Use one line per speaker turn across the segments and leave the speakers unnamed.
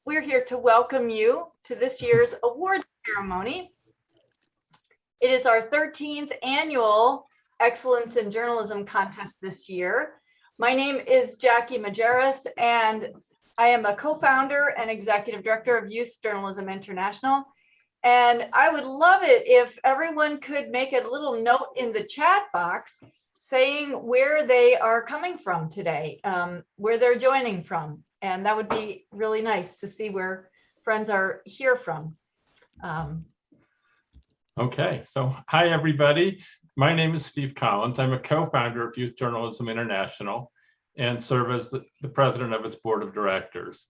we're here to welcome you to this year's award ceremony. It is our 13th annual Excellence in Journalism contest this year. My name is Jackie Majerus, and I am a co-founder and executive director of Youth Journalism International. And I would love it if everyone could make a little note in the chat box saying where they are coming from today, where they're joining from. And that would be really nice to see where friends are here from.
Okay, so hi everybody. My name is Steve Collins. I'm a co-founder of Youth Journalism International and serve as the president of its board of directors.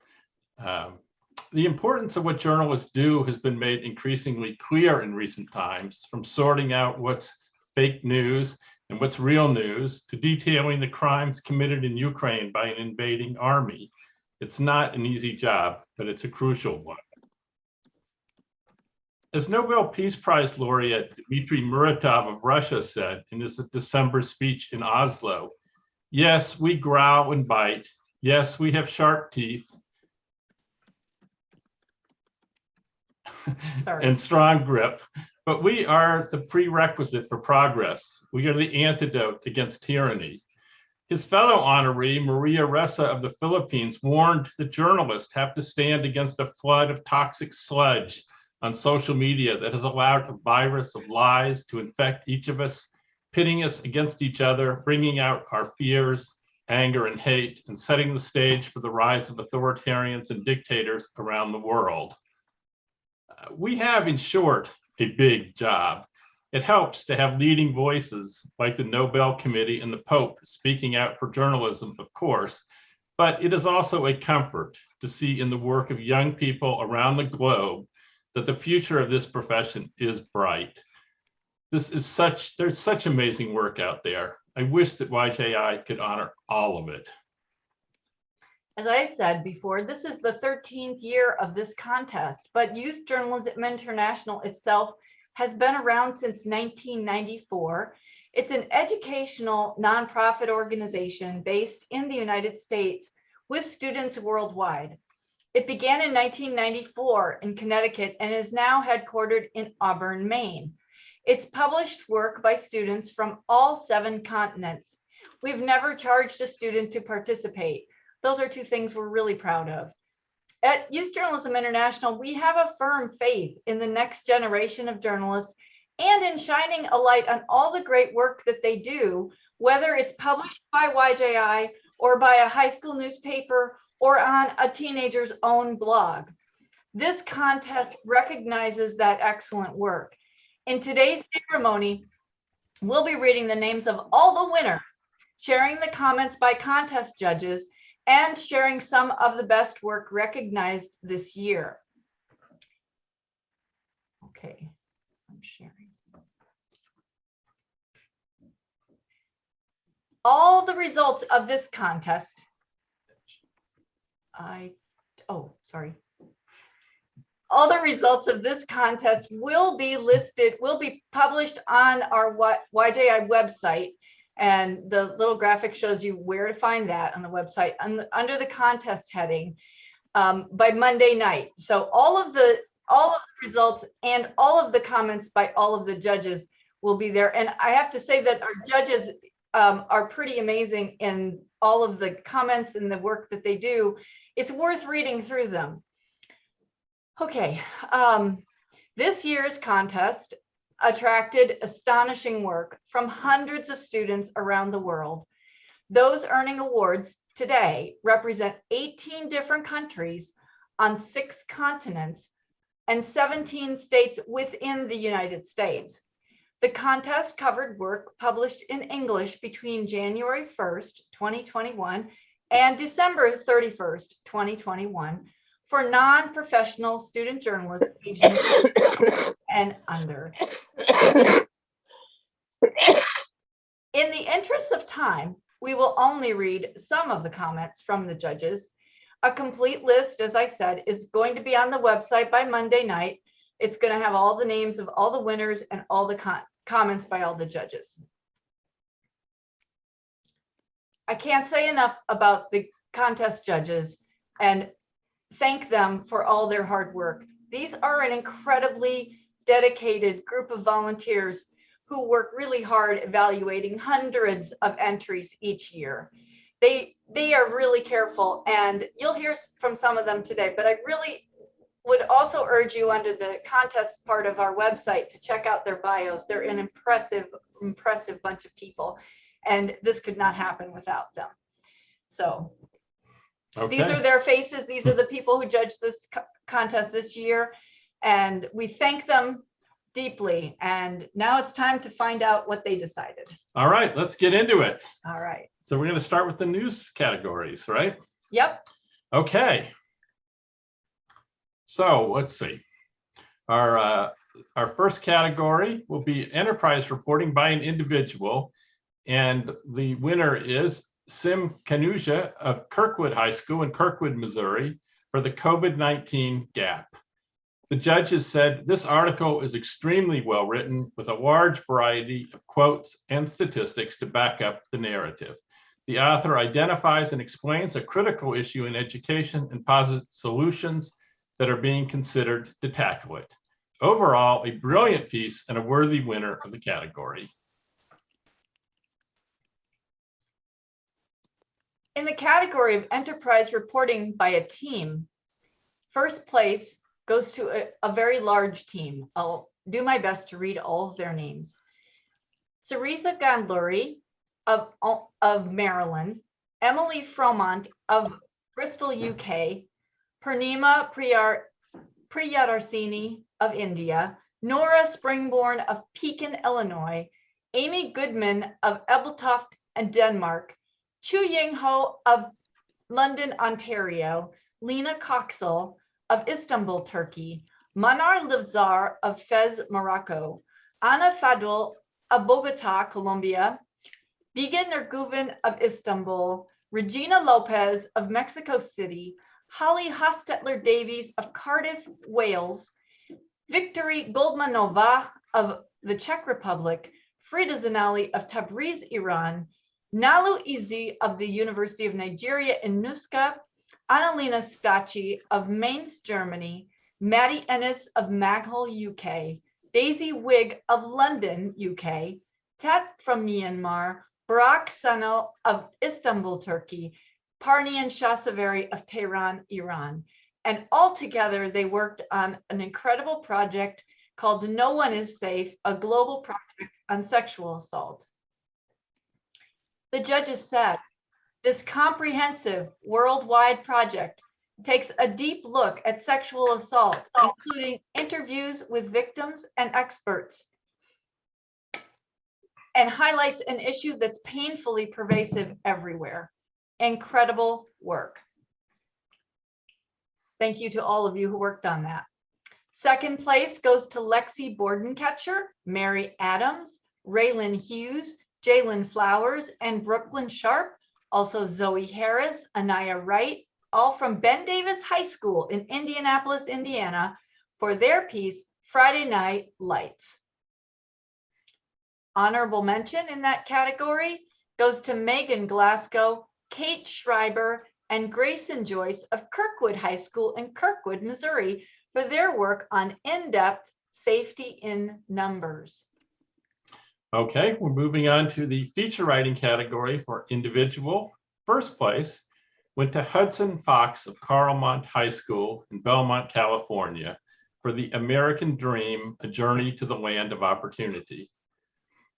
The importance of what journalists do has been made increasingly clear in recent times, from sorting out what's fake news and what's real news to detailing the crimes committed in Ukraine by an invading army. It's not an easy job, but it's a crucial one. As Nobel Peace Prize laureate Dmitry Muratov of Russia said in his December speech in Oslo, yes, we growl and bite. Yes, we have sharp teeth and strong grip, but we are the prerequisite for progress. We are the antidote against tyranny. His fellow honoree, Maria Ressa of the Philippines, warned that journalists have to stand against a flood of toxic sludge on social media that has allowed a virus of lies to infect each of us, pitting us against each other, bringing out our fears, anger, and hate, and setting the stage for the rise of authoritarians and dictators around the world. We have, in short, a big job. It helps to have leading voices like the Nobel Committee and the Pope speaking out for journalism, of course, but it is also a comfort to see in the work of young people around the globe that the future of this profession is bright. There's such amazing work out there. I wish that YJI could honor all of it.
As I said before, this is the 13th year of this contest, but Youth Journalism International itself has been around since 1994. It's an educational nonprofit organization based in the United States with students worldwide. It began in 1994 in Connecticut and is now headquartered in Auburn, Maine. It's published work by students from all 7 continents. We've never charged a student to participate. Those are 2 things we're really proud of. At Youth Journalism International, we have a firm faith in the next generation of journalists and in shining a light on all the great work that they do, whether it's published by YJI or by a high school newspaper or on a teenager's own blog. This contest recognizes that excellent work. In today's ceremony, we'll be reading the names of all the winners, sharing the comments by contest judges, and sharing some of the best work recognized this year. Okay, I'm sharing. All the results of this contest, all the results of this contest will be published on our YJI website. And the little graphic shows you where to find that on the website under the contest heading by Monday night. So all of the results and all of the comments by all of the judges will be there. And I have to say that our judges are pretty amazing in all of the comments and the work that they do. It's worth reading through them. Okay, this year's contest attracted astonishing work from hundreds of students around the world. Those earning awards today represent 18 different countries on 6 continents and 17 states within the United States. The contest covered work published in English between January 1st, 2021 and December 31st, 2021 for non-professional student journalists aged 18 and under. In the interest of time, we will only read some of the comments from the judges. A complete list, as I said, is going to be on the website by Monday night. It's going to have all the names of all the winners and all the comments by all the judges. I can't say enough about the contest judges and thank them for all their hard work. These are an incredibly dedicated group of volunteers who work really hard evaluating hundreds of entries each year. They are really careful, and you'll hear from some of them today, but I really would also urge you under the contest part of our website to check out their bios. They're an impressive bunch of people, and this could not happen without them. So these are their faces. These are the people who judged this contest this year, and we thank them deeply. And now it's time to find out what they decided.
All right, let's get into it.
All right.
So we're going to start with the news categories, right?
Yep.
Okay. So let's see. Our first category will be enterprise reporting by an individual, and the winner is Sim Kanuja of Kirkwood High School in Kirkwood, Missouri, for the COVID-19 gap. The judges said this article is extremely well written with a large variety of quotes and statistics to back up the narrative. The author identifies and explains a critical issue in education and posits solutions that are being considered to tackle it. Overall, a brilliant piece and a worthy winner of the category.
In the category of enterprise reporting by a team, first place goes to a very large team. I'll do my best to read all of their names. Saritha Gandluri of Maryland, Emily Fromont of Bristol, UK, Purnima Priyadarsini of India, Nora Springborn of Pekin, Illinois, Amy Goodman of Ebeltoft and Denmark, Chu Ying Ho of London, Ontario, Lena Coxell of Istanbul, Turkey, Manar Livzar of Fez, Morocco, Ana Fadul of Bogota, Colombia, Bigan Nerguven of Istanbul, Regina Lopez of Mexico City, Holly Hostetler Davies of Cardiff, Wales, Victory Goldmanova of the Czech Republic, Frida Zanali of Tabriz, Iran, Nalu Izi of the University of Nigeria in Nuska, Annalena Scacchi of Mainz, Germany, Maddie Ennis of Maghol, UK, Daisy Wigg of London, UK, Tat from Myanmar, Barak Sanal of Istanbul, Turkey, Parnian Shahsavari of Tehran, Iran. And all together, they worked on an incredible project called No One is Safe, a global project on sexual assault. The judges said, this comprehensive worldwide project takes a deep look at sexual assault, including interviews with victims and experts, and highlights an issue that's painfully pervasive everywhere. Incredible work. Thank you to all of you who worked on that. Second place goes to Lexi Bordenketcher, Mary Adams, Raylan Hughes, Jalen Flowers, and Brooklyn Sharp. Also Zoe Harris, Anaya Wright, all from Ben Davis High School in Indianapolis, Indiana, for their piece, Friday Night Lights. Honorable mention in that category goes to Megan Glasgow, Kate Schreiber, and Grayson Joyce of Kirkwood High School in Kirkwood, Missouri, for their work on in-depth safety in numbers.
Okay, we're moving on to the feature writing category for individual. First place went to Hudson Fox of Carlmont High School in Belmont, California, for the American Dream, A Journey to the Land of Opportunity.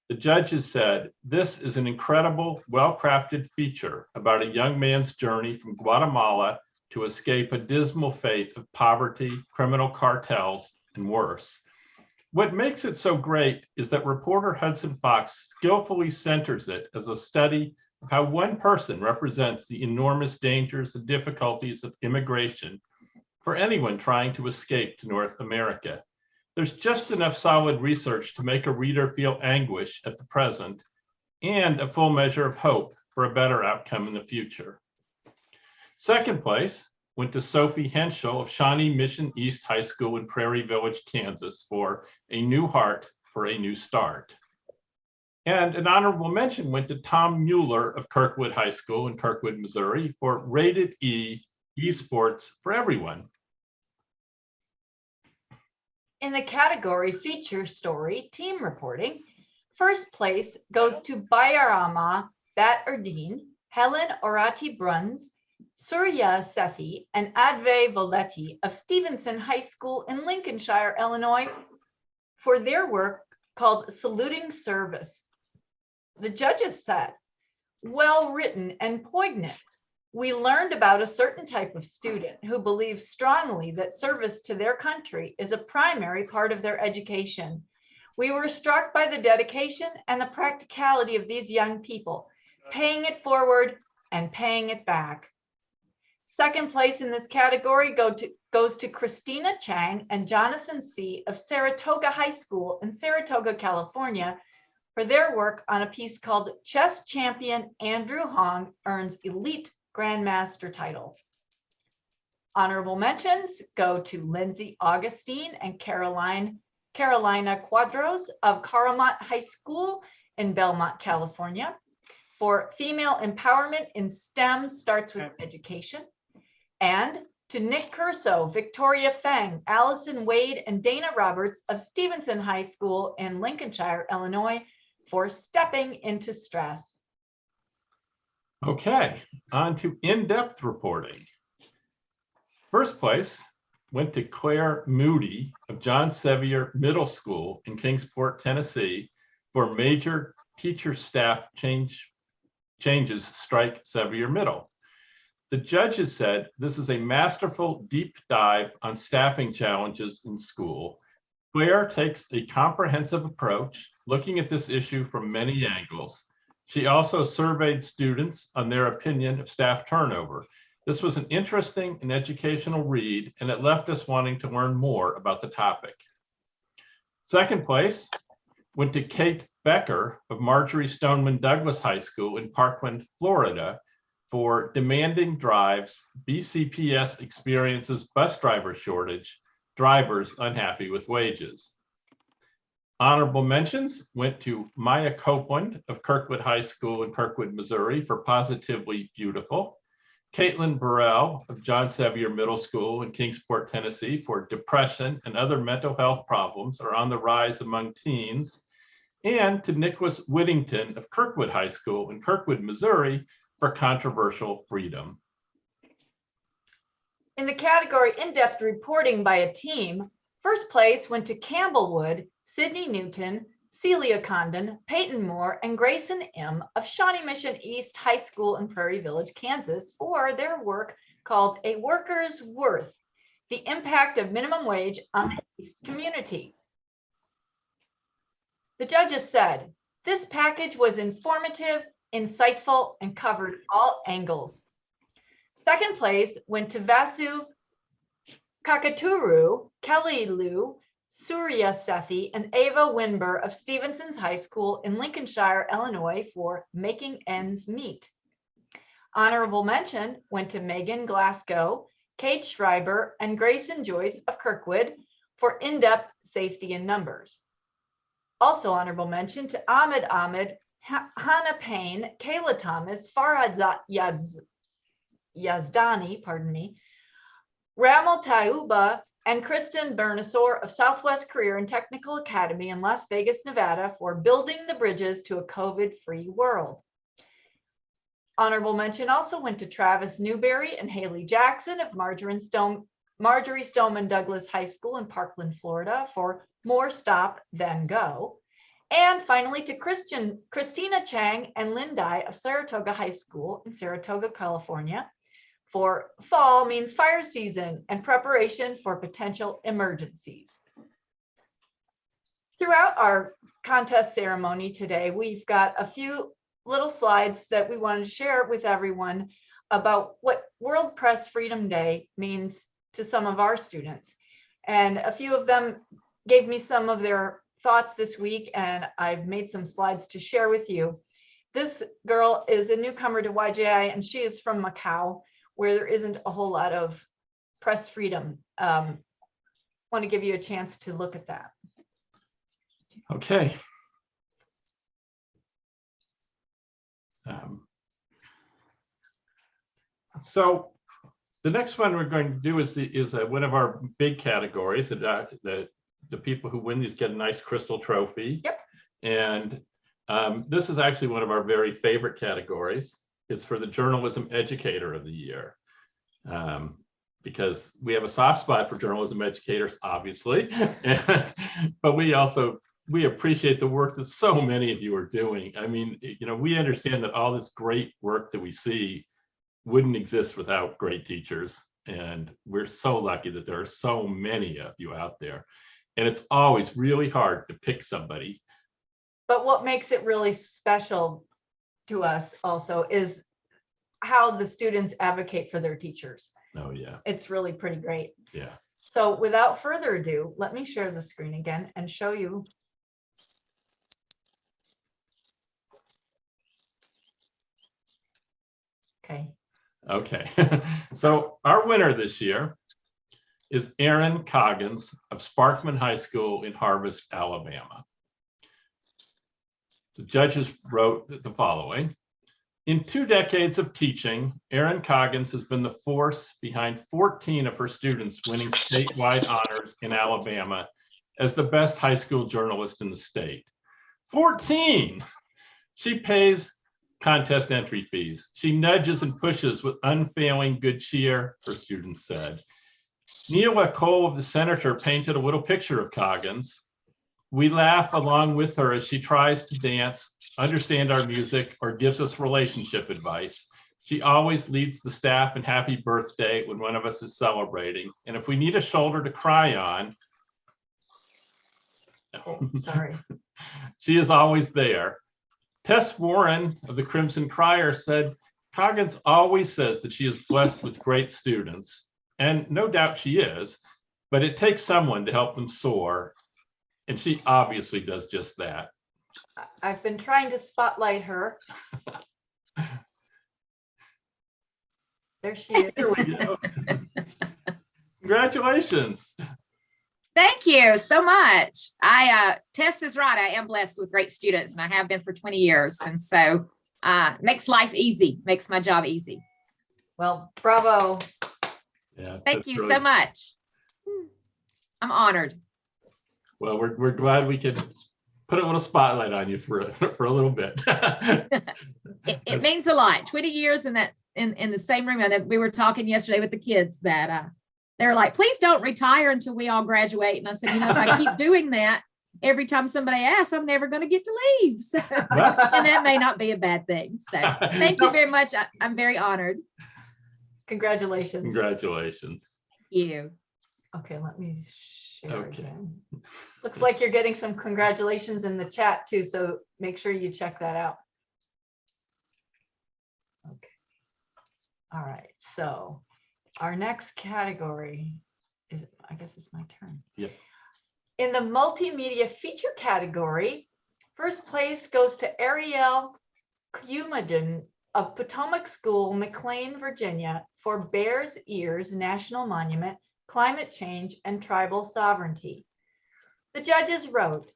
The judges said, this is an incredible, well-crafted feature about a young man's journey from Guatemala to escape a dismal fate of poverty, criminal cartels, and worse. What makes it so great is that reporter Hudson Fox skillfully centers it as a study of how one person represents the enormous dangers and difficulties of immigration for anyone trying to escape to North America. There's just enough solid research to make a reader feel anguish at the present and a full measure of hope for a better outcome in the future. Second place went to Sophie Henschel of Shawnee Mission East High School in Prairie Village, Kansas, for A New Heart for a New Start. And an honorable mention went to Tom Mueller of Kirkwood High School in Kirkwood, Missouri, for Rated E, esports for everyone.
In the category Feature Story Team Reporting, first place goes to Bayarama Bat Erdine, Helen Orati Bruns, Surya Sethi, and Adve Voletti of Stevenson High School in Lincolnshire, Illinois, for their work called Saluting Service. The judges said, well written and poignant. We learned about a certain type of student who believes strongly that service to their country is a primary part of their education. We were struck by the dedication and the practicality of these young people, paying it forward and paying it back. Second place in this category goes to Christina Chang and Jonathan C. of Saratoga High School in Saratoga, California, for their work on a piece called Chess Champion Andrew Hong Earns Elite Grandmaster Title. Honorable mentions go to Lindsay Augustine and Carolina Quadros of Caramont High School in Belmont, California, for Female Empowerment in STEM Starts with Education, and to Nick Curso, Victoria Feng, Allison Wade, and Dana Roberts of Stevenson High School in Lincolnshire, Illinois, for Stepping into Stress.
Okay, on to in-depth reporting. First place went to Claire Moody of John Sevier Middle School in Kingsport, Tennessee, for major teacher staff changes strike Sevier Middle. The judges said this is a masterful deep dive on staffing challenges in school. Claire takes a comprehensive approach, looking at this issue from many angles. She also surveyed students on their opinion of staff turnover. This was an interesting and educational read, and it left us wanting to learn more about the topic. Second place went to Kate Becker of Marjorie Stoneman Douglas High School in Parkland, Florida, for Demanding Drives, BCPS Experiences Bus Driver Shortage, Drivers Unhappy with Wages. Honorable mentions went to Maya Copeland of Kirkwood High School in Kirkwood, Missouri for Positively Beautiful, Caitlin Burrell of John Sevier Middle School in Kingsport, Tennessee for Depression and Other Mental Health Problems Are on the Rise Among Teens, and to Nicholas Whittington of Kirkwood High School in Kirkwood, Missouri for Controversial Freedom.
In the category In-Depth Reporting by a Team, first place went to Campbellwood, Sydney Newton, Celia Condon, Peyton Moore, and Grayson M. of Shawnee Mission East High School in Prairie Village, Kansas, for their work called A Worker's Worth, the Impact of Minimum Wage on the East Community. The judges said, this package was informative, insightful, and covered all angles. Second place went to Vasu Kakaturu, Kelly Liu, Surya Sethi, and Ava Winber of Stevenson's High School in Lincolnshire, Illinois for Making Ends Meet. Honorable mention went to Megan Glasgow, Kate Schreiber, and Grayson Joyce of Kirkwood for In-Depth Safety in Numbers. Also honorable mention to Ahmed Ahmed, Hannah Payne, Kayla Thomas, Farhad Yazdani, Ramal Tauba, and Kristen Bernasour of Southwest Career and Technical Academy in Las Vegas, Nevada for Building the Bridges to a COVID-Free World. Honorable mention also went to Travis Newberry and Haley Jackson of Marjorie Stoneman Douglas High School in Parkland, Florida for More Stop Then Go. And finally to Christina Chang and Lynn Dye of Saratoga High School in Saratoga, California for Fall Means Fire Season and Preparation for Potential Emergencies. Throughout our contest ceremony today, we've got a few little slides that we wanted to share with everyone about what World Press Freedom Day means to some of our students. And a few of them gave me some of their thoughts this week, and I've made some slides to share with you. This girl is a newcomer to YJI, and she is from Macau, where there isn't a whole lot of press freedom. Want to give you a chance to look at that.
Okay. So The next one we're going to do is one of our big categories. The people who win these get a nice crystal trophy.
Yep.
And this is actually one of our very favorite categories. It's for the Journalism Educator of the Year. Because we have a soft spot for journalism educators, obviously, but we appreciate the work that so many of you are doing. I mean, we understand that all this great work that we see wouldn't exist without great teachers. And we're so lucky that there are so many of you out there. And it's always really hard to pick somebody.
But what makes it really special to us also is how the students advocate for their teachers.
Oh, yeah.
It's really pretty great.
Yeah.
So without further ado, let me share the screen again and show you. Okay.
Okay. So our winner this year is Erin Coggins of Sparkman High School in Harvest, Alabama. The judges wrote the following. In 2 decades of teaching, Erin Coggins has been the force behind 14 of her students winning statewide honors in Alabama as the best high school journalist in the state. 14! She pays contest entry fees. She nudges and pushes with unfailing good cheer, her students said. Neela Cole of the Senator painted a little picture of Coggins. We laugh along with her as she tries to dance, understand our music, or gives us relationship advice. She always leads the staff in happy birthday when one of us is celebrating. And if we need a shoulder to cry on,
Oh, sorry.
she is always there. Tess Warren of the Crimson Crier said, Coggins always says that she is blessed with great students. And no doubt she is, but it takes someone to help them soar. And she obviously does just that.
I've been trying to spotlight her. There she is.
Here we go. Congratulations.
Thank you so much. Tess is right. I am blessed with great students, and I have been for 20 years. And so makes life easy, makes my job easy.
Well, bravo.
Yeah,
Thank you so much. I'm honored.
Well, we're glad we could put a little spotlight on you for a little bit.
It means a lot. 20 years in the same room. And we were talking yesterday with the kids that they're like, please don't retire until we all graduate. And I said, if I keep doing that, every time somebody asks, I'm never going to get to leave. So, and that may not be a bad thing. So thank you very much. I'm very honored.
Congratulations.
Congratulations.
Thank you.
Okay, let me share
Okay.
again. Looks like you're getting some congratulations in the chat too, so make sure you check that out. Okay. All right, so our next category is, I guess it's my turn.
Yep.
In the multimedia feature category, first place goes to Ariel Coggins of Potomac School, McLean, Virginia, for Bears Ears National Monument, Climate Change, and Tribal Sovereignty. The judges wrote,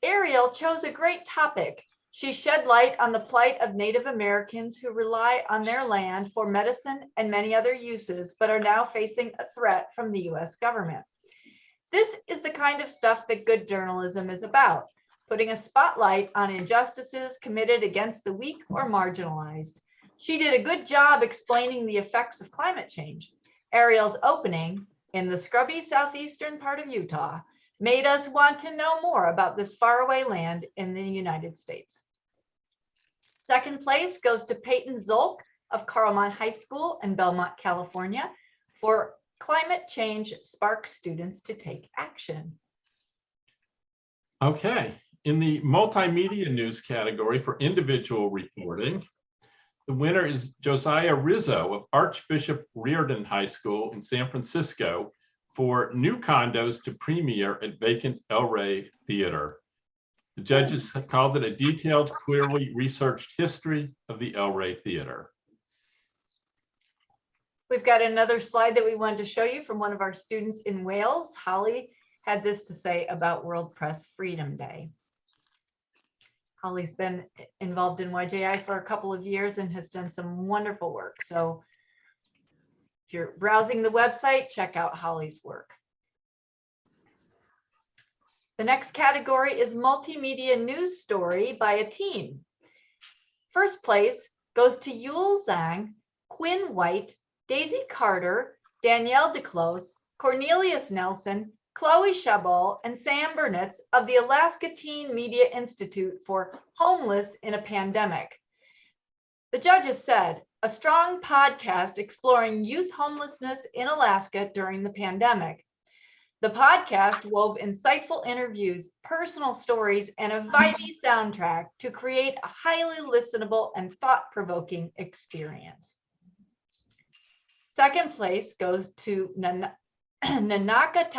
Ariel chose a great topic. She shed light on the plight of Native Americans who rely on their land for medicine and many other uses, but are now facing a threat from the US government. This is the kind of stuff that good journalism is about, putting a spotlight on injustices committed against the weak or marginalized. She did a good job explaining the effects of climate change. Ariel's opening, in the scrubby southeastern part of Utah, made us want to know more about this faraway land in the United States. Second place goes to Peyton Zolk of Carlmont High School in Belmont, California, for Climate Change Sparks Students to Take Action.
Okay, in the multimedia news category for individual reporting, the winner is Josiah Rizzo of Archbishop Riordan High School in San Francisco for new condos to premiere at vacant El Rey Theater. The judges have called it a detailed, clearly researched history of the El Rey Theater.
We've got another slide that we wanted to show you from one of our students in Wales. Holly had this to say about World Press Freedom Day. Holly's been involved in YJI for a couple of years and has done some wonderful work. So If you're browsing the website, check out Holly's work. The next category is multimedia news story by a team. First place goes to Yule Zhang, Quinn White, Daisy Carter, Danielle DeClose, Cornelius Nelson, Chloe Chabot, and Sam Burnitz of the Alaska Teen Media Institute for Homeless in a Pandemic. The judges said, a strong podcast exploring youth homelessness in Alaska during the pandemic. The podcast wove insightful interviews, personal stories, and a vibey soundtrack to create a highly listenable and thought-provoking experience. Second place goes to Nanaka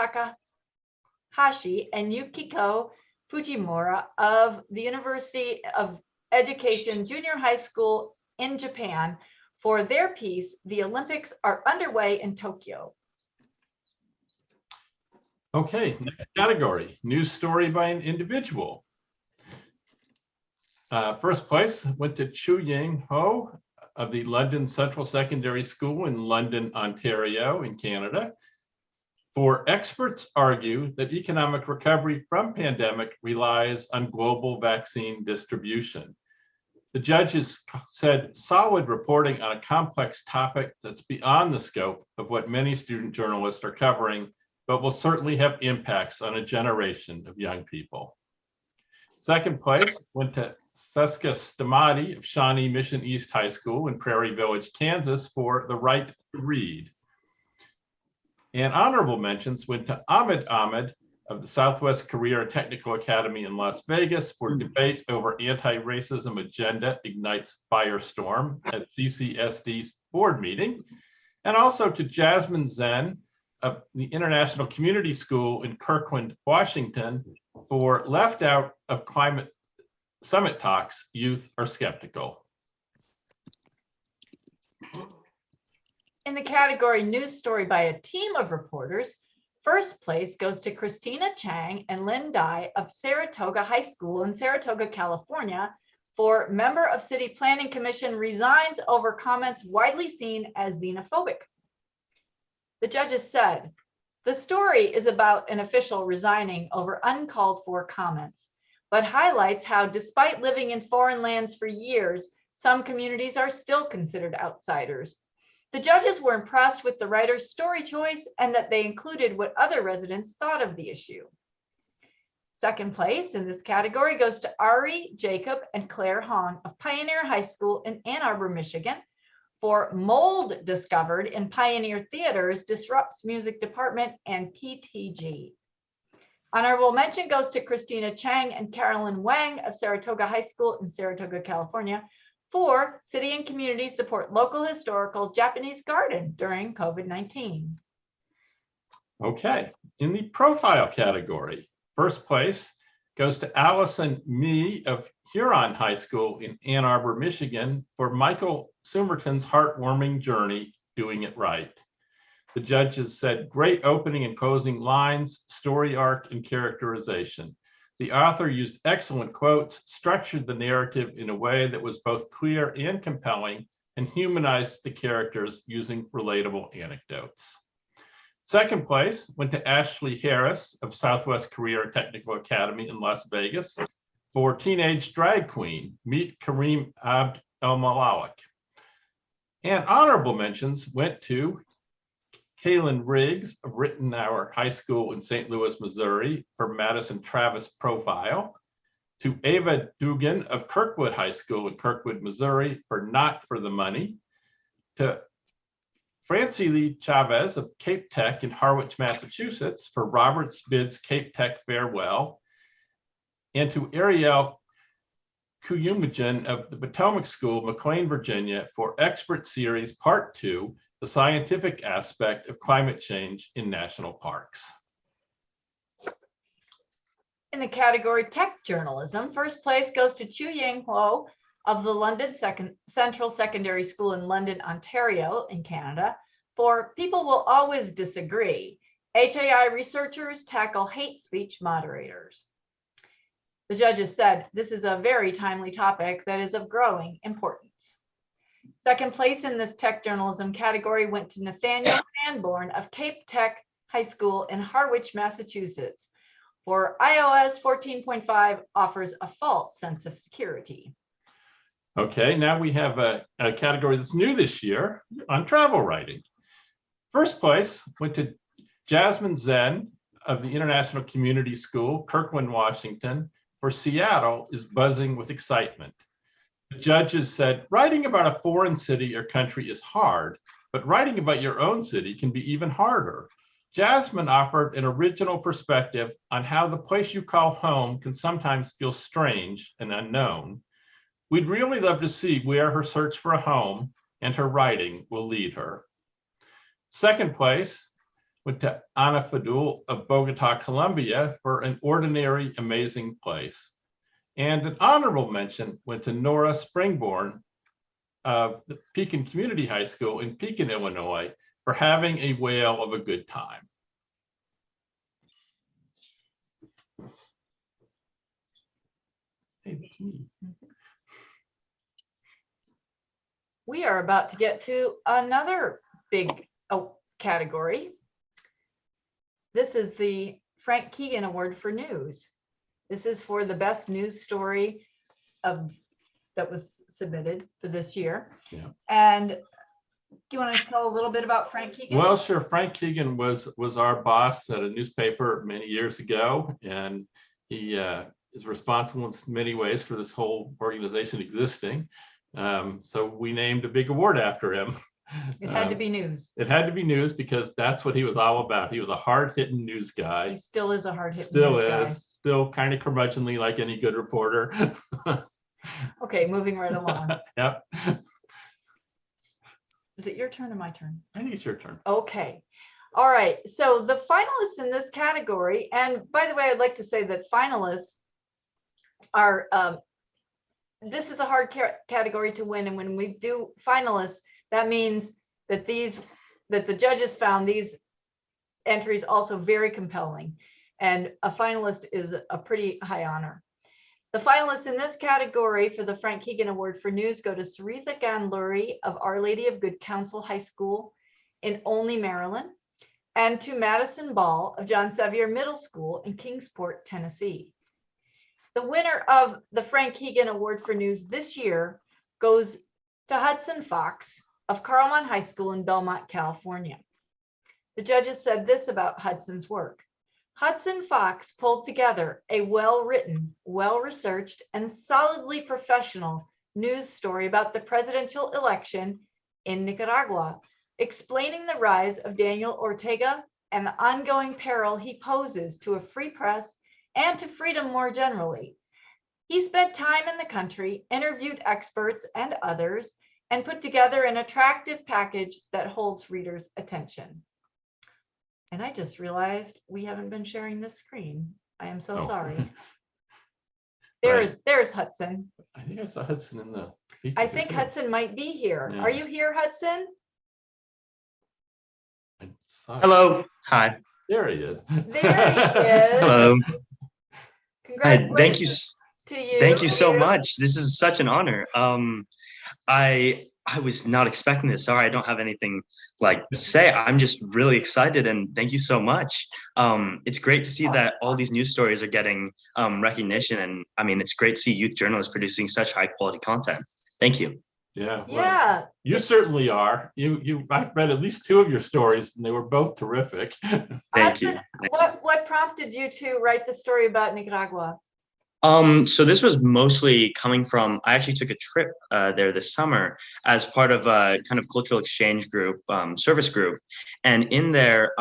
Takahashi and Yukiko Fujimura of the University of Education Junior High School in Japan for their piece, The Olympics Are Underway in Tokyo.
Okay, next category, news story by an individual. First place went to Chu Ying Ho of the London Central Secondary School in London, Ontario, in Canada. For experts argue that economic recovery from pandemic relies on global vaccine distribution. The judges said solid reporting on a complex topic that's beyond the scope of what many student journalists are covering, but will certainly have impacts on a generation of young people. Second place went to Seska Stamati of Shawnee Mission East High School in Prairie Village, Kansas for The Right to Read. And honorable mentions went to Ahmed Ahmed of the Southwest Career and Technical Academy in Las Vegas for debate over anti-racism agenda ignites firestorm at CCSD's board meeting. And also to Jasmine Zen of the International Community School in Kirkland, Washington for left out of climate summit talks, youth are skeptical.
In the category news story by a team of reporters, first place goes to Christina Chang and Lynn Dye of Saratoga High School in Saratoga, California for member of City Planning Commission resigns over comments widely seen as xenophobic. The judges said, the story is about an official resigning over uncalled for comments, but highlights how despite living in foreign lands for years, some communities are still considered outsiders. The judges were impressed with the writer's story choice and that they included what other residents thought of the issue. Second place in this category goes to Ari Jacob and Claire Hong of Pioneer High School in Ann Arbor, Michigan for Mold Discovered in Pioneer Theaters Disrupts Music Department and PTG. Honorable mention goes to Christina Chang and Carolyn Wang of Saratoga High School in Saratoga, California for City and Community Support Local Historical Japanese Garden during COVID-19.
Okay, in the profile category, first place goes to Allison Mee of Huron High School in Ann Arbor, Michigan for Michael Sumerton's heartwarming journey, Doing It Right. The judges said great opening and closing lines, story arc, and characterization. The author used excellent quotes, structured the narrative in a way that was both clear and compelling, and humanized the characters using relatable anecdotes. Second place went to Ashley Harris of Southwest Career Technical Academy in Las Vegas for Teenage Drag Queen, Meet Kareem Abd El-Malalik. And honorable mentions went to Kaylin Riggs of Rittenhour High School in St. Louis, Missouri for Madison Travis Profile, to Ava Dugan of Kirkwood High School in Kirkwood, Missouri for Not for the Money, to Francie Lee Chavez of Cape Tech in Harwich, Massachusetts for Robert Spid's Cape Tech Farewell, and to Ariel Kuyumajan of the Potomac School, McLean, Virginia for Expert Series Part 2, the scientific aspect of climate change in national parks.
In the category tech journalism, first place goes to Chu Yang Ho of the London Central Secondary School in London, Ontario in Canada for People Will Always Disagree. HAI researchers tackle hate speech moderators. The judges said this is a very timely topic that is of growing importance. Second place in this tech journalism category went to Nathaniel Sanborn of Cape Tech High School in Harwich, Massachusetts, for iOS 14.5 offers a false sense of security.
Okay, now we have a category that's new this year on travel writing. First place went to Jasmine Zen of the International Community School, Kirkland, Washington, for Seattle is buzzing with excitement. The judges said, writing about a foreign city or country is hard, but writing about your own city can be even harder. Jasmine offered an original perspective on how the place you call home can sometimes feel strange and unknown. We'd really love to see where her search for a home and her writing will lead her. Second place went to Ana Fadul of Bogota, Colombia, for An Ordinary Amazing Place. And an honorable mention went to Nora Springborn of the Pekin Community High School in Pekin, Illinois, for Having a Whale of a Good Time. Hey, that's me.
We are about to get to another big category. This is the Frank Keegan Award for News. This is for the best news story that was submitted for this year.
Yeah.
And do you want to tell a little bit about Frank Keegan?
Well, sure. Frank Keegan was our boss at a newspaper many years ago, and he is responsible in many ways for this whole organization existing. So we named a big award after him.
It had to be news.
It had to be news because that's what he was all about. He was a hard-hitting news guy.
He still is a hard-hitting
Still
news
is.
guy.
Still kind of curmudgeonly like any good reporter.
Okay, moving right along.
Yep.
Is it your turn or my turn?
I think it's your turn.
Okay. All right. So the finalists in this category, and by the way, I'd like to say that finalists are, this is a hard category to win. And when we do finalists, that means that the judges found these entries also very compelling. And a finalist is a pretty high honor. The finalists in this category for the Frank Keegan Award for News go to Saritha Ganluri of Our Lady of Good Counsel High School in Olney, Maryland, and to Madison Ball of John Sevier Middle School in Kingsport, Tennessee. The winner of the Frank Keegan Award for News this year goes to Hudson Fox of Carlmont High School in Belmont, California. The judges said this about Hudson's work. Hudson Fox pulled together a well-written, well-researched, and solidly professional news story about the presidential election in Nicaragua, explaining the rise of Daniel Ortega and the ongoing peril he poses to a free press and to freedom more generally. He spent time in the country, interviewed experts and others, and put together an attractive package that holds readers' attention. And I just realized we haven't been sharing this screen. I am so sorry. There's Hudson.
I think I saw Hudson in the.
I think Hudson might be here.
Yeah.
Are you here, Hudson?
I saw
Hello. Hi.
There he is.
There he is.
Hello. Hi.
Congratulations to you.
Thank you so much. This is such an honor. I was not expecting this. Sorry, I don't have anything like to say. I'm just really excited and thank you so much. It's great to see that all these news stories are getting recognition, and I mean, it's great to see youth journalists producing such high quality content. Thank you.
Yeah. Well,
Yeah.
you certainly are. I've read at least two of your stories and they were both terrific.
Thank you.
What prompted you to write the story about Nicaragua?
So this was mostly coming from, I actually took a trip there this summer as part of a kind of cultural exchange group, service group. And in there,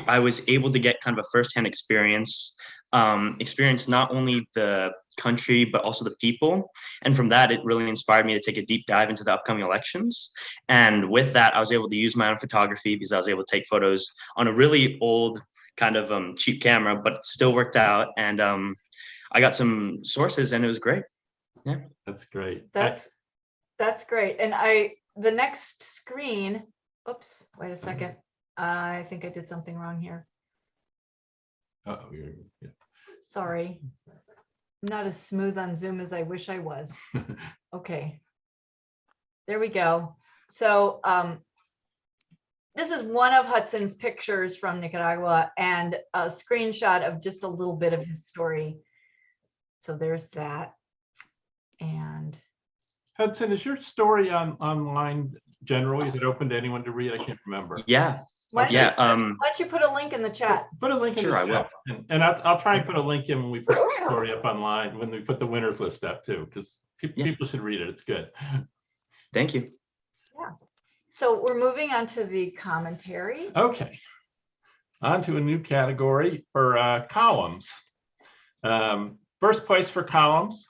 I was able to get kind of a firsthand experience not only the country, but also the people. And from that, it really inspired me to take a deep dive into the upcoming elections. And with that, I was able to use my own photography because I was able to take photos on a really old kind of cheap camera, but it still worked out. And I got some sources and it was great. Yeah.
That's great.
That's great. And the next screen, oops, wait a second. I think I did something wrong here.
Yeah.
Sorry. I'm not as smooth on Zoom as I wish I was. Okay. There we go. So this is one of Hudson's pictures from Nicaragua and a screenshot of just a little bit of his story. So there's that. And
Hudson, is your story online generally? Is it open to anyone to read? I can't remember.
Yeah.
why
Yeah.
don't you put a link in the chat?
Put a link in
Sure,
the
I will.
chat. And I'll try and put a link in when we put the story up online, when we put the winners list up too, because people should read it. It's good.
Thank you.
Yeah. So we're moving on to the commentary.
Okay. On to a new category for columns. First place for columns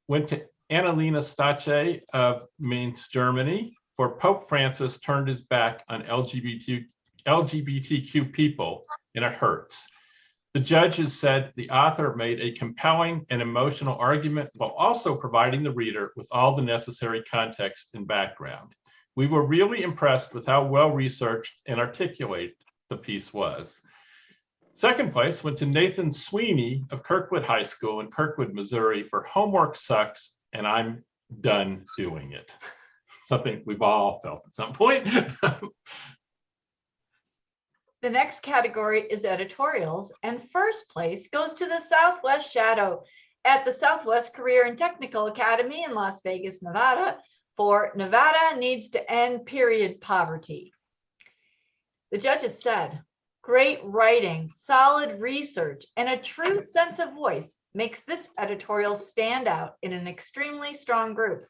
went to Annalena Stache of Mainz, Germany, for Pope Francis turned his back on LGBTQ people, and it hurts. The judges said the author made a compelling and emotional argument while also providing the reader with all the necessary context and background. We were really impressed with how well researched and articulate the piece was. Second place went to Nathan Sweeney of Kirkwood High School in Kirkwood, Missouri, for Homework Sucks and I'm Done Doing It. Something we've all felt at some point.
The next category is editorials, and first place goes to the Southwest Shadow at the Southwest Career and Technical Academy in Las Vegas, Nevada, for Nevada Needs to End Period Poverty. The judges said, great writing, solid research, and a true sense of voice makes this editorial stand out in an extremely strong group.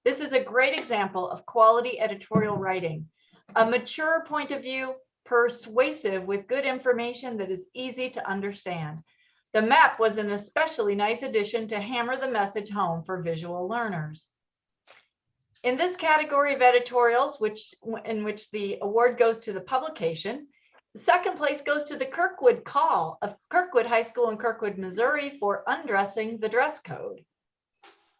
This is a great example of quality editorial writing, a mature point of view, persuasive with good information that is easy to understand. The map was an especially nice addition to hammer the message home for visual learners. In this category of editorials, in which the award goes to the publication, the second place goes to the Kirkwood Call of Kirkwood High School in Kirkwood, Missouri, for undressing the dress code.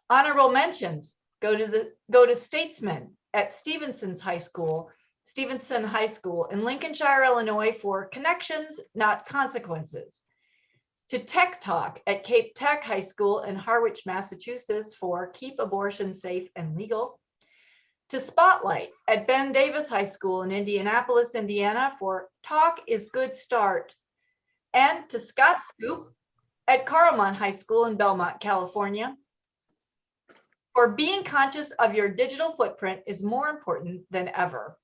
Honorable mentions go to Statesman at Stevenson High School in Lincolnshire, Illinois, for Connections, Not Consequences. To Tech Talk at Cape Tech High School in Harwich, Massachusetts, for Keep Abortion Safe and Legal. To Spotlight at Ben Davis High School in Indianapolis, Indiana, for Talk is Good Start. And to Scott Scoop at Carlmont High School in Belmont, California, for Being Conscious of Your Digital Footprint is More Important Than Ever.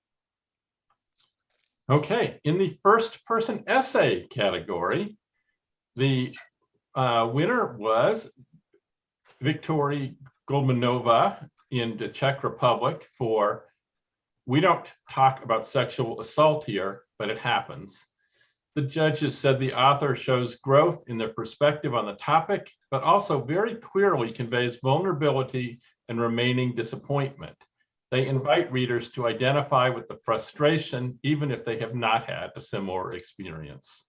Okay, in the first person essay category, the winner was Viktoria Goldmanova in the Czech Republic for We Don't Talk About Sexual Assault Here, but It Happens. The judges said the author shows growth in their perspective on the topic, but also very clearly conveys vulnerability and remaining disappointment. They invite readers to identify with the frustration, even if they have not had a similar experience.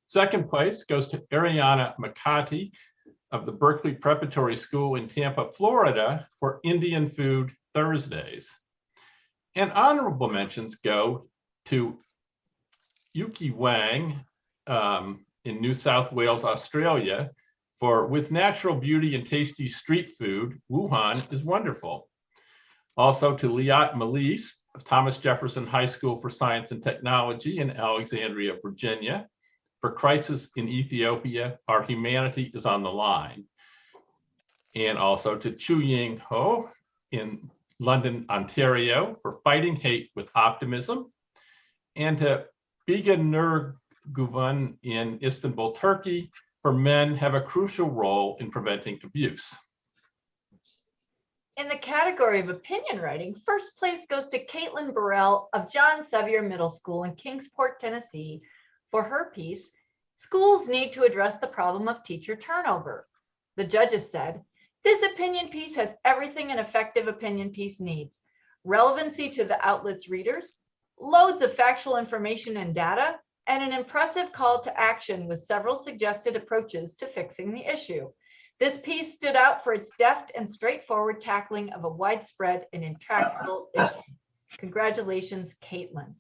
Second place goes to Ariana McCarty of the Berkeley Preparatory School in Tampa, Florida, for Indian Food Thursdays. And honorable mentions go to Yuki Wang in New South Wales, Australia, for With Natural Beauty and Tasty Street Food, Wuhan is Wonderful. Also to Liat Malise of Thomas Jefferson High School for Science and Technology in Alexandria, Virginia, for Crisis in Ethiopia, Our Humanity is on the Line. And also to Chu Ying Ho in London, Ontario, for Fighting Hate with Optimism, and to Biga Nurguvan in Istanbul, Turkey, for Men Have a Crucial Role in Preventing Abuse.
In the category of opinion writing, first place goes to Caitlin Burrell of John Sevier Middle School in Kingsport, Tennessee, for her piece, Schools Need to Address the Problem of Teacher Turnover. The judges said, this opinion piece has everything an effective opinion piece needs: relevancy to the outlet's readers, loads of factual information and data, and an impressive call to action with several suggested approaches to fixing the issue. This piece stood out for its deft and straightforward tackling of a widespread and intractable issue. Congratulations, Caitlin.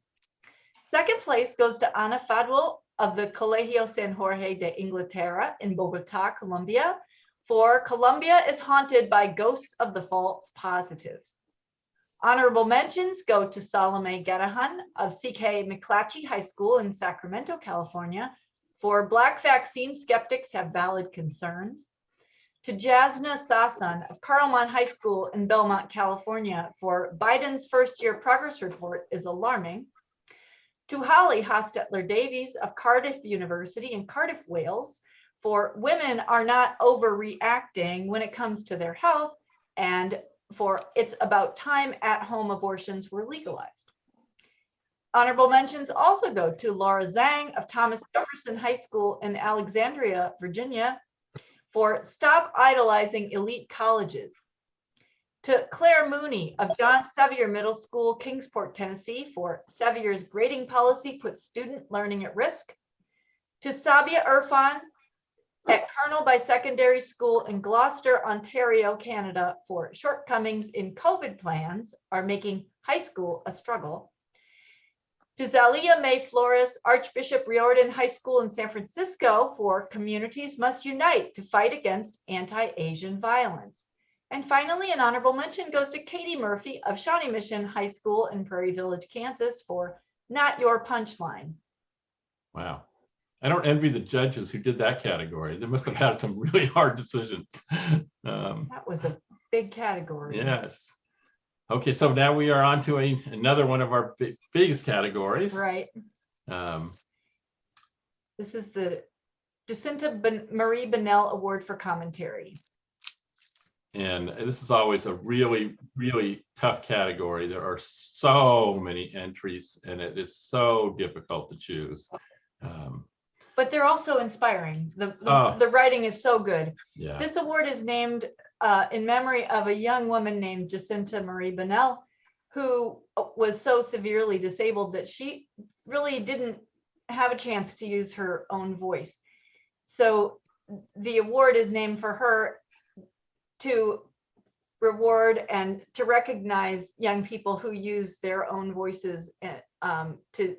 Second place goes to Ana Fadwell of the Colegio San Jorge de Inglaterra in Bogota, Colombia, For Columbia is haunted by ghosts of the false positives. Honorable mentions go to Salome Getahan of CK McClatchy High School in Sacramento, California, for Black vaccine skeptics have valid concerns. To Jasna Sasan of Carlmont High School in Belmont, California, for Biden's first-year progress report is alarming. To Holly Hostetler Davies of Cardiff University in Cardiff, Wales, for women are not overreacting when it comes to their health, and for it's about time at-home abortions were legalized. Honorable mentions also go to Laura Zhang of Thomas Jefferson High School in Alexandria, Virginia, for stop idolizing elite colleges. To Claire Mooney of John Sevier Middle School, Kingsport, Tennessee, for Sevier's grading policy puts student learning at risk. To Sabia Irfan at Colonel by Secondary School in Gloucester, Ontario, Canada, for shortcomings in COVID plans are making high school a struggle. To Zalia May Flores, Archbishop Riordan High School in San Francisco, for communities must unite to fight against anti-Asian violence. And finally, an honorable mention goes to Katie Murphy of Shawnee Mission High School in Prairie Village, Kansas, for Not Your Punchline.
Wow. I don't envy the judges who did that category. They must have had some really hard decisions.
That was a big category.
Yes. Okay, so now we are on to another one of our biggest categories.
Right. This is the Jacinta Marie Benell Award for Commentary.
And this is always a really, really tough category. There are so many entries and it is so difficult to choose.
But they're also inspiring. The writing is so good.
Yeah.
This award is named in memory of a young woman named Jacinta Marie Benell, who was so severely disabled that she really didn't have a chance to use her own voice. So the award is named for her to reward and to recognize young people who use their own voices to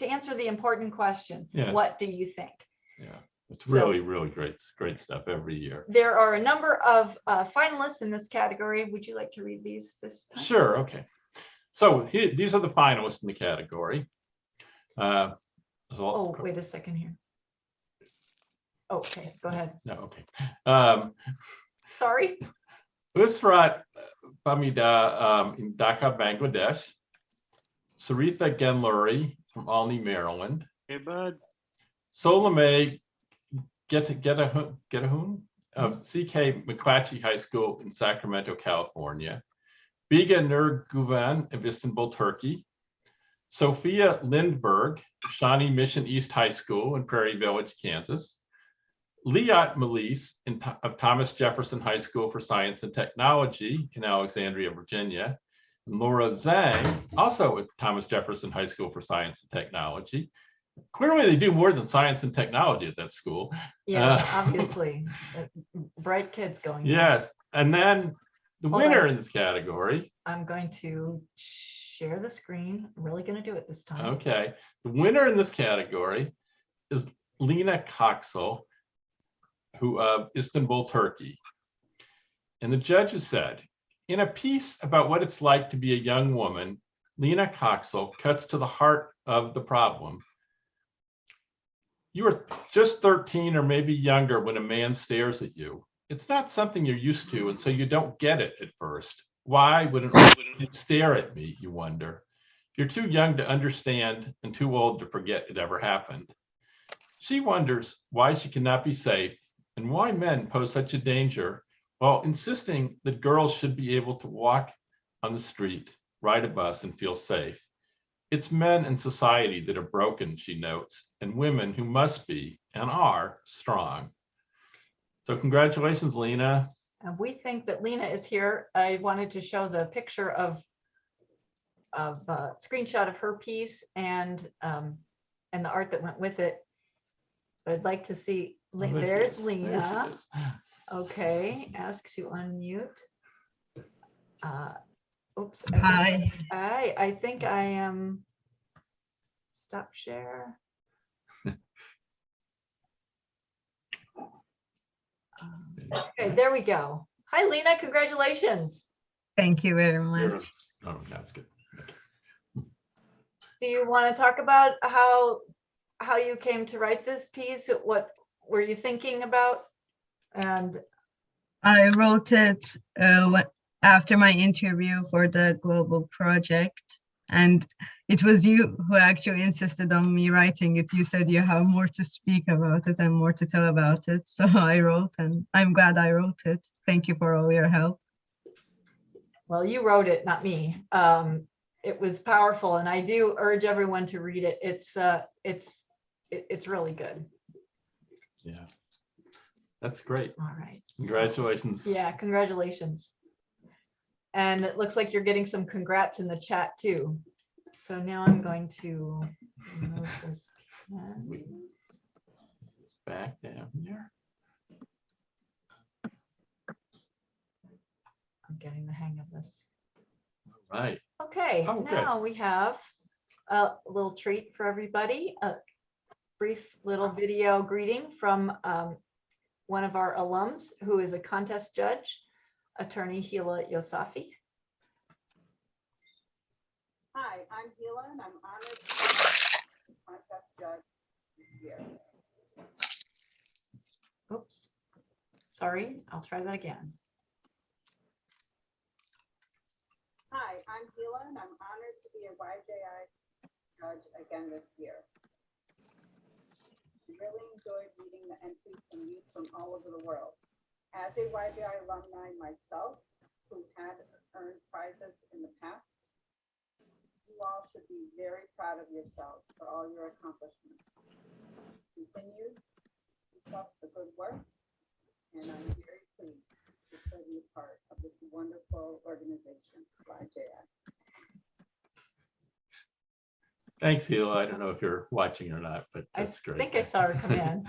answer the important question.
Yeah.
What do you think?
Yeah, it's really, really great stuff every year.
There are a number of finalists in this category. Would you like to read these this time?
Sure, okay. So these are the finalists in the category.
Oh, wait a second here. Okay, go ahead.
No, okay.
Sorry.
Usrat Famida in Dhaka, Bangladesh. Saritha Genluri from Olney, Maryland.
Hey, bud.
Solomay Getahun of CK McClatchy High School in Sacramento, California. Biga Nurguvan of Istanbul, Turkey. Sophia Lindberg, Shawnee Mission East High School in Prairie Village, Kansas. Liat Melis of Thomas Jefferson High School for Science and Technology in Alexandria, Virginia. And Laura Zhang, also at Thomas Jefferson High School for Science and Technology. Clearly they do more than science and technology at that school.
Yes, obviously. Bright kids going.
Yes, and then the winner in this category.
I'm going to share the screen. I'm really going to do it this time.
Okay, the winner in this category is Lena Coxell, who of Istanbul, Turkey. And the judges said, in a piece about what it's like to be a young woman, Lena Coxell cuts to the heart of the problem. You are just 13 or maybe younger when a man stares at you. It's not something you're used to, and so you don't get it at first. Why wouldn't it stare at me, you wonder? You're too young to understand and too old to forget it ever happened. She wonders why she cannot be safe and why men pose such a danger while insisting that girls should be able to walk on the street, ride a bus, and feel safe. It's men in society that are broken, she notes, and women who must be and are strong. So congratulations, Lena.
And we think that Lena is here. I wanted to show the picture of a screenshot of her piece and the art that went with it. But I'd like to see, there's Lena. Okay, ask to unmute. Oops.
Hi.
I think I am. Stop share. Okay, there we go. Hi, Lena, congratulations.
Thank you very
You're-
much.
Oh, that's good.
Do you want to talk about how you came to write this piece? What were you thinking about? And
I wrote it after my interview for the global project, and it was you who actually insisted on me writing it. You said you have more to speak about it and more to tell about it. So I wrote, and I'm glad I wrote it. Thank you for all your help.
well, you wrote it, not me. It was powerful, and I do urge everyone to read it. It's really good.
Yeah, that's great.
All right.
Congratulations.
Yeah, congratulations. And it looks like you're getting some congrats in the chat too. So now I'm going to remove this.
It's back down here.
I'm getting the hang of this.
Right.
Okay,
Oh, good.
now we have a little treat for everybody. A brief little video greeting from one of our alums who is a contest judge, attorney Hila Yosafi.
Hi, I'm Hila, and I'm honored to be the contest judge this year.
Oops, sorry, I'll try that again.
Hi, I'm Hila, and I'm honored to be a YJI judge again this year. I really enjoyed reading the entries from youth from all over the world. As a YJI alumni myself, who had earned prizes in the past, you all should be very proud of yourselves for all your accomplishments. Continue to keep up the good work, and I'm very pleased to still be a part of this wonderful organization, YJI.
Thanks, Hila. I don't know if you're watching or not, but
I
that's great.
think I saw her come in.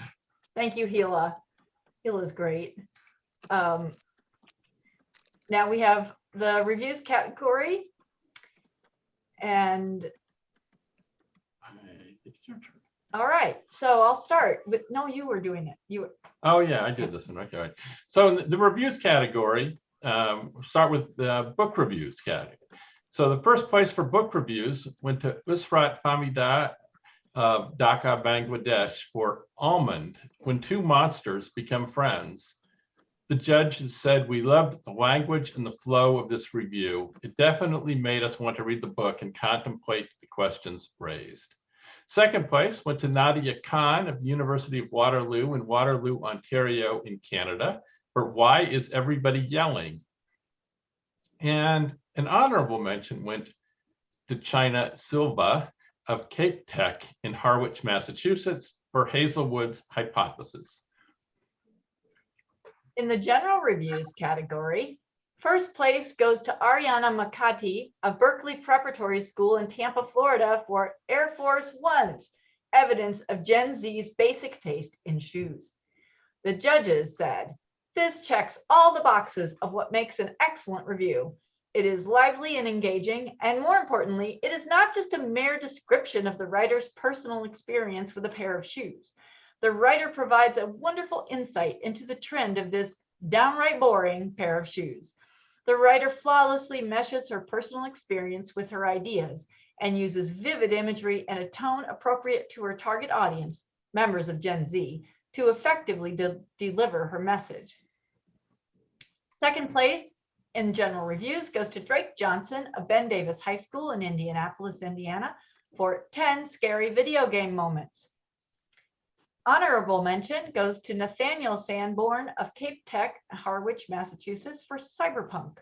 Thank you, Hila. Hila's great. Now we have the reviews category. And
It's your turn.
all right, so I'll start, but no, you were doing it. You were.
Oh, yeah, I did this one. Okay. So in the reviews category, start with the book reviews category. So the first place for book reviews went to Usrat Famida of Dhaka, Bangladesh for Almond, When Two Monsters Become Friends. The judge said, we loved the language and the flow of this review. It definitely made us want to read the book and contemplate the questions raised. Second place went to Nadia Khan of the University of Waterloo in Waterloo, Ontario in Canada for Why Is Everybody Yelling? And an honorable mention went to China Silva of Cape Tech in Harwich, Massachusetts for Hazelwood's Hypothesis.
In the general reviews category, first place goes to Ariana Makati of Berkeley Preparatory School in Tampa, Florida for Air Force One's Evidence of Gen Z's Basic Taste in Shoes. The judges said, this checks all the boxes of what makes an excellent review. It is lively and engaging, and more importantly, it is not just a mere description of the writer's personal experience with a pair of shoes. The writer provides a wonderful insight into the trend of this downright boring pair of shoes. The writer flawlessly meshes her personal experience with her ideas and uses vivid imagery and a tone appropriate to her target audience, members of Gen Z, to effectively deliver her message. Second place in general reviews goes to Drake Johnson of Ben Davis High School in Indianapolis, Indiana, for 10 Scary Video Game Moments. Honorable mention goes to Nathaniel Sanborn of Cape Tech, Harwich, Massachusetts for Cyberpunk.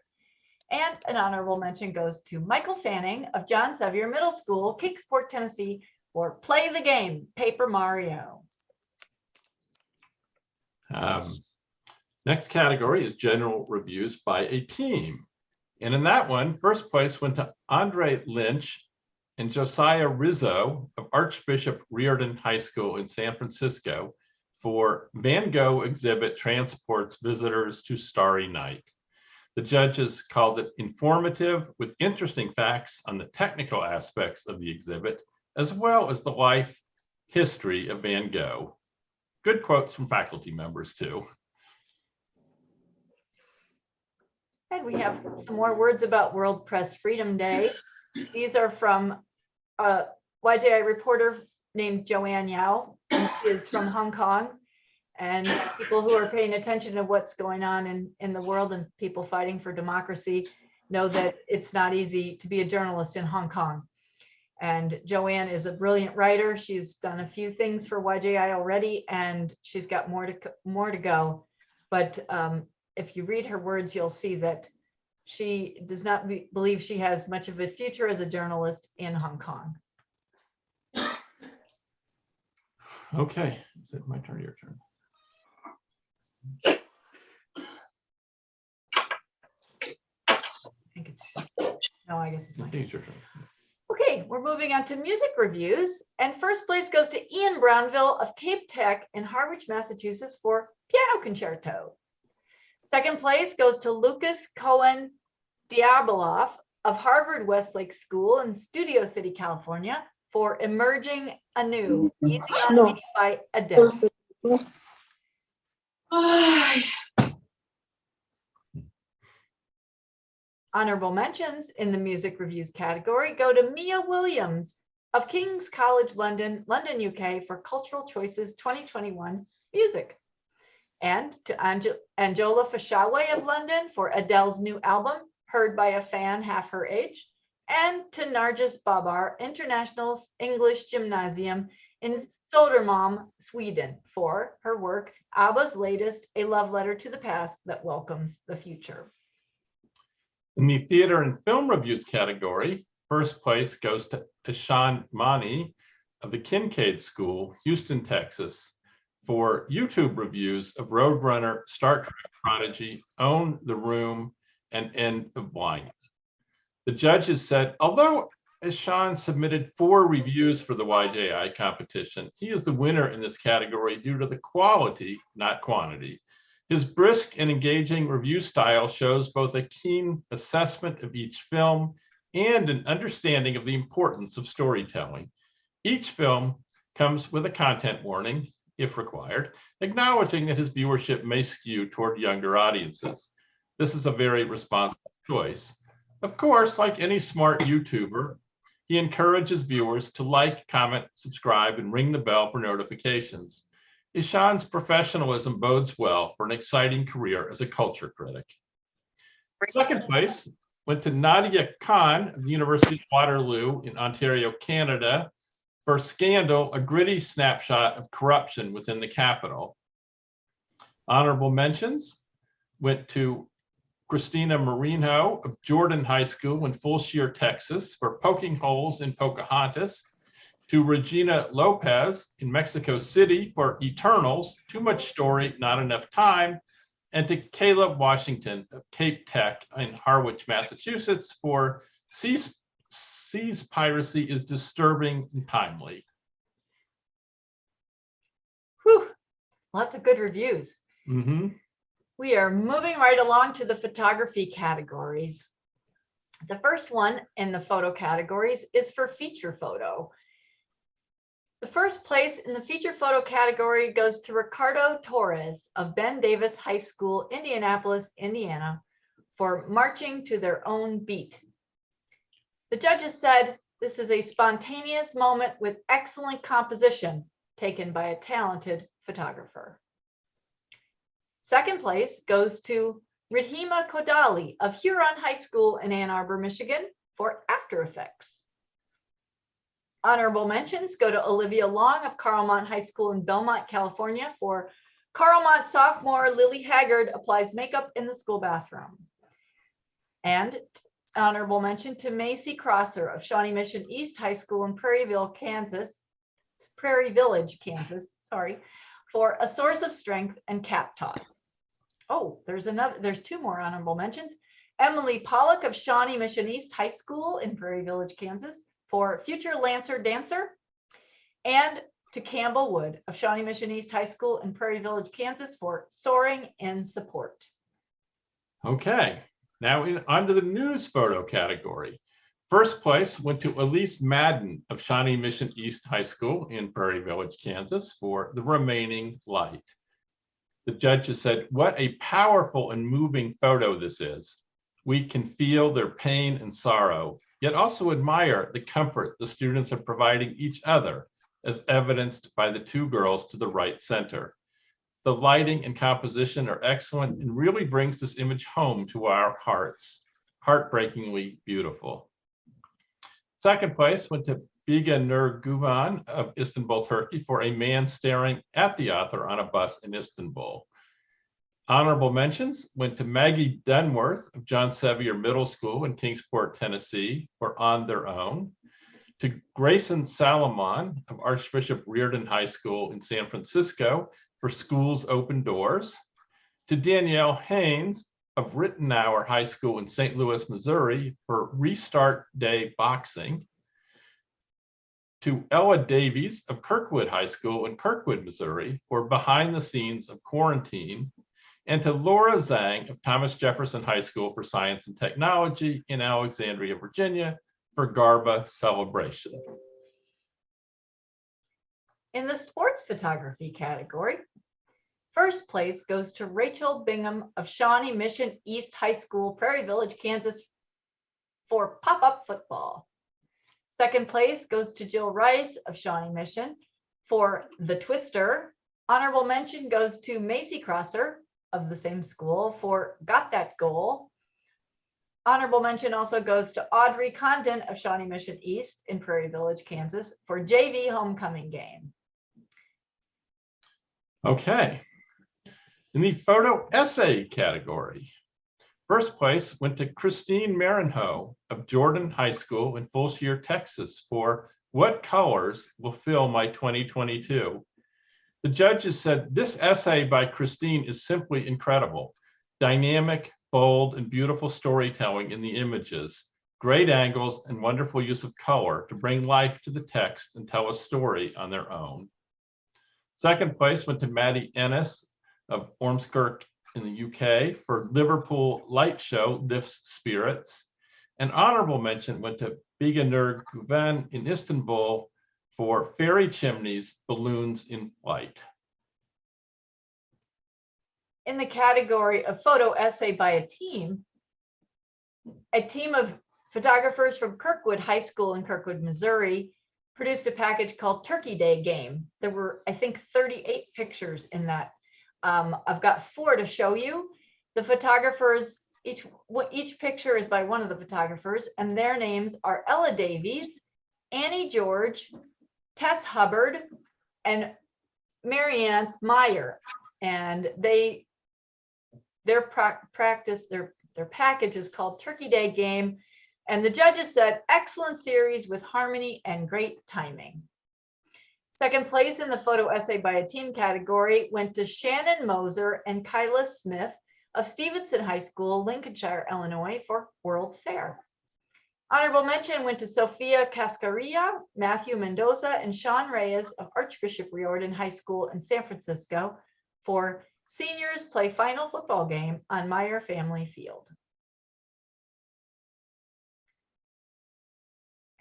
And an honorable mention goes to Michael Fanning of John Sevier Middle School, Kingsport, Tennessee for Play the Game, Paper Mario.
Next category is general reviews by a team. And in that one, first place went to Andre Lynch and Josiah Rizzo of Archbishop Riordan High School in San Francisco for Van Gogh exhibit transports visitors to Starry Night. The judges called it informative with interesting facts on the technical aspects of the exhibit, as well as the life history of Van Gogh. Good quotes from faculty members too.
And we have some more words about World Press Freedom Day. These are from a YJI reporter named Joanne Yao, and she is from Hong Kong. And people who are paying attention to what's going on in the world and people fighting for democracy know that it's not easy to be a journalist in Hong Kong. And Joanne is a brilliant writer. She's done a few things for YJI already, and she's got more to go. But if you read her words, you'll see that she does not believe she has much of a future as a journalist in Hong Kong.
Okay, is it my turn or your turn?
I think it's, no, I guess it's
I
mine.
think it's your turn.
Okay, we're moving on to music reviews, and first place goes to Ian Brownville of Cape Tech in Harwich, Massachusetts for Piano Concerto. Second place goes to Lucas Cohen Diabeloff of Harvard Westlake School in Studio City, California for Emerging Anew, Easy on Me by Adele. Honorable mentions in the music reviews category go to Mia Williams of King's College London, UK for Cultural Choices 2021 music. And to Anjola Fashawe of London for Adele's new album, heard by a fan half her age. And to Narjis Babar, International's English Gymnasium in Södermalm, Sweden for her work, ABBA's latest, A Love Letter to the Past that Welcomes the Future.
In the theater and film reviews category, first place goes to Ishan Mani of the Kincaid School, Houston, Texas, for YouTube reviews of Roadrunner, Star Trek Prodigy, Own the Room, and End of Wine. The judges said, although Ishan submitted 4 reviews for the YJI competition, he is the winner in this category due to the quality, not quantity. His brisk and engaging review style shows both a keen assessment of each film and an understanding of the importance of storytelling. Each film comes with a content warning, if required, acknowledging that his viewership may skew toward younger audiences. This is a very responsible choice. Of course, like any smart YouTuber, he encourages viewers to like, comment, subscribe, and ring the bell for notifications. Ishan's professionalism bodes well for an exciting career as a culture critic. Second place went to Nadia Khan of the University of Waterloo in Ontario, Canada, for Scandal, a gritty snapshot of corruption within the Capitol. Honorable mentions went to Christina Marino of Jordan High School in Fulshire, Texas, for Poking Holes in Pocahontas, to Regina Lopez in Mexico City for Eternals, Too Much Story, Not Enough Time, and to Caleb Washington of Cape Tech in Harwich, Massachusetts for Sea's Piracy is Disturbing and Timely.
Whew, lots of good reviews.
Mm-hmm.
We are moving right along to the photography categories. The first one in the photo categories is for feature photo. The first place in the feature photo category goes to Ricardo Torres of Ben Davis High School, Indianapolis, Indiana, for Marching to Their Own Beat. The judges said this is a spontaneous moment with excellent composition taken by a talented photographer. Second place goes to Rahima Kodali of Huron High School in Ann Arbor, Michigan for After Effects. Honorable mentions go to Olivia Long of Carlmont High School in Belmont, California for Carlmont sophomore Lily Haggard applies makeup in the school bathroom. And honorable mention to Macy Crosser of Shawnee Mission East High School in Prairie Village, Kansas, for A Source of Strength and Cap Toss. Oh, there's 2 more honorable mentions. Emily Pollock of Shawnee Mission East High School in Prairie Village, Kansas for Future Lancer Dancer, and to Campbell Wood of Shawnee Mission East High School in Prairie Village, Kansas for Soaring in Support.
Okay, now onto the news photo category. First place went to Elise Madden of Shawnee Mission East High School in Prairie Village, Kansas for The Remaining Light. The judges said, what a powerful and moving photo this is. We can feel their pain and sorrow, yet also admire the comfort the students are providing each other, as evidenced by the two girls to the right center. The lighting and composition are excellent and really brings this image home to our hearts. Heartbreakingly beautiful. Second place went to Biga Nurguvan of Istanbul, Turkey, for a man staring at the author on a bus in Istanbul. Honorable mentions went to Maggie Dunworth of John Sevier Middle School in Kingsport, Tennessee, for On Their Own, to Grayson Salomon of Archbishop Reardon High School in San Francisco for Schools Open Doors, to Danielle Haynes of Rittenauer High School in St. Louis, Missouri for Restart Day Boxing, to Ella Davies of Kirkwood High School in Kirkwood, Missouri for Behind the Scenes of Quarantine, and to Laura Zhang of Thomas Jefferson High School for Science and Technology in Alexandria, Virginia for Garba Celebration.
In the sports photography category, first place goes to Rachel Bingham of Shawnee Mission East High School, Prairie Village, Kansas for pop-up football. Second place goes to Jill Rice of Shawnee Mission for The Twister. Honorable mention goes to Macy Crosser of the same school for Got That Goal. Honorable mention also goes to Audrey Condon of Shawnee Mission East in Prairie Village, Kansas for JV Homecoming Game.
Okay. In the photo essay category, first place went to Christine Marinho of Jordan High School in Fulshear, Texas for What Colors Will Fill My 2022? The judges said this essay by Christine is simply incredible. Dynamic, bold, and beautiful storytelling in the images, great angles, and wonderful use of color to bring life to the text and tell a story on their own. Second place went to Maddie Ennis of Ormskirk in the UK for Liverpool Light Show Lifts Spirits. An honorable mention went to Biganur Guven in Istanbul for Fairy Chimneys, Balloons in Flight.
In the category of photo essay by a team of photographers from Kirkwood High School in Kirkwood, Missouri, produced a package called Turkey Day Game. There were, I think, 38 pictures in that. I've got 4 to show you. The photographers, each picture is by one of the photographers, and their names are Ella Davies, Annie George, Tess Hubbard, and Marianne Meyer. And their package is called Turkey Day Game. And the judges said, excellent series with harmony and great timing. Second place in the photo essay by a team category went to Shannon Moser and Kyla Smith of Stevenson High School, Lincolnshire, Illinois for World's Fair. Honorable mention went to Sophia Cascarilla, Matthew Mendoza, and Sean Reyes of Archbishop Riordan High School in San Francisco for Seniors Play Final Football Game on Meyer Family Field.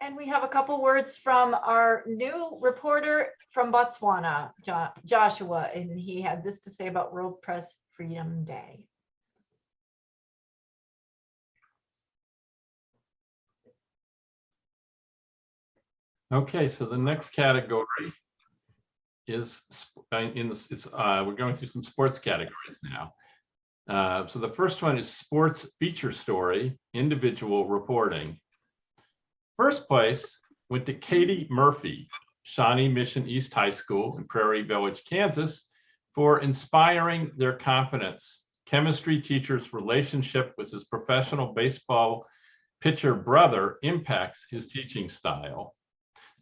And we have a couple words from our new reporter from Botswana, Joshua, and he had this to say about World Press Freedom Day.
Okay, so the next category is we're going through some sports categories now. So the first one is sports feature story, individual reporting. First place went to Katie Murphy, Shawnee Mission East High School in Prairie Village, Kansas, for inspiring their confidence. Chemistry teacher's relationship with his professional baseball pitcher brother impacts his teaching style.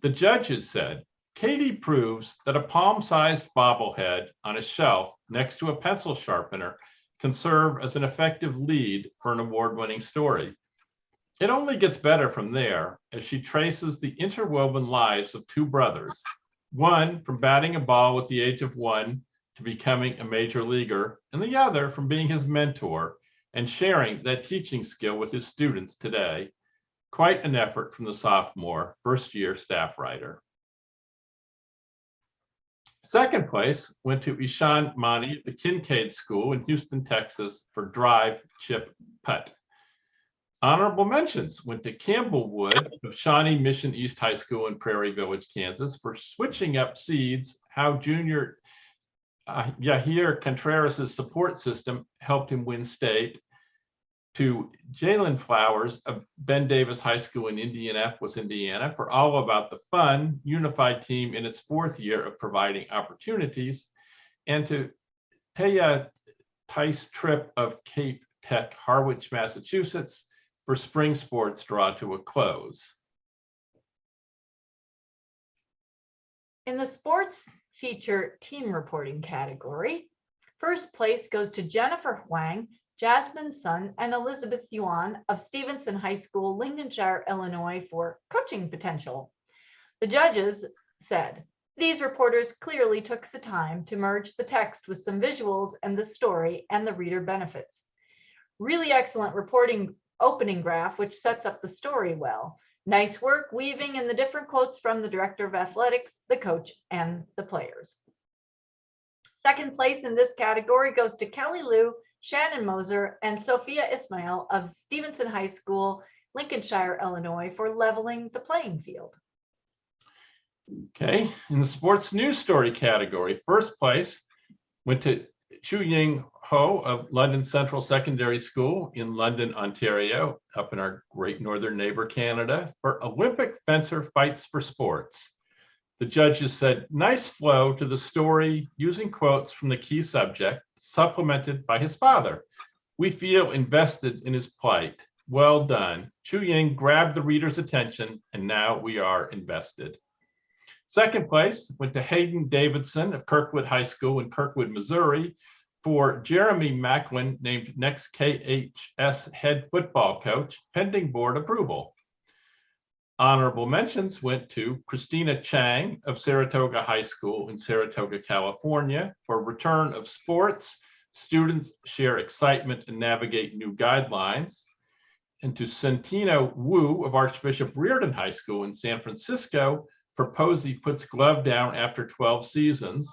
The judges said, Katie proves that a palm-sized bobblehead on a shelf next to a pencil sharpener can serve as an effective lead for an award-winning story. It only gets better from there as she traces the interwoven lives of 2 brothers, one from batting a ball at the age of 1 to becoming a major leaguer, and the other from being his mentor and sharing that teaching skill with his students today. Quite an effort from the sophomore, first-year staff writer. Second place went to Ishan Mani, the Kincaid School in Houston, Texas for Drive, Chip, Putt. Honorable mentions went to Campbell Wood of Shawnee Mission East High School in Prairie Village, Kansas, for switching up seeds, how junior Yahir Contreras' support system helped him win state. To Jalen Flowers of Ben Davis High School in Indianapolis, Indiana, for all about the fun, unified team in its 4th year of providing opportunities. And to Taya Tice Tripp of Cape Tech, Harwich, Massachusetts, for spring sports draw to a close.
In the sports feature team reporting category, first place goes to Jennifer Huang, Jasmine Sun, and Elizabeth Yuan of Stevenson High School, Lincolnshire, Illinois, for coaching potential. The judges said, these reporters clearly took the time to merge the text with some visuals and the story and the reader benefits. Really excellent reporting opening graph, which sets up the story well. Nice work weaving in the different quotes from the director of athletics, the coach, and the players. Second place in this category goes to Kelly Lou, Shannon Moser, and Sophia Ismail of Stevenson High School, Lincolnshire, Illinois, for leveling the playing field.
Okay, in the sports news story category, first place went to Chu Ying Ho of London Central Secondary School in London, Ontario, up in our great northern neighbor, Canada, for Olympic fencer fights for sports. The judges said, nice flow to the story using quotes from the key subject, supplemented by his father. We feel invested in his plight. Well done. Chu Ying grabbed the reader's attention, and now we are invested. Second place went to Hayden Davidson of Kirkwood High School in Kirkwood, Missouri, for Jeremy Macklin, named next KHS head football coach, pending board approval. Honorable mentions went to Christina Chang of Saratoga High School in Saratoga, California, for return of sports. Students share excitement and navigate new guidelines. And to Santino Wu of Archbishop Reardon High School in San Francisco, for Posey puts glove down after 12 seasons.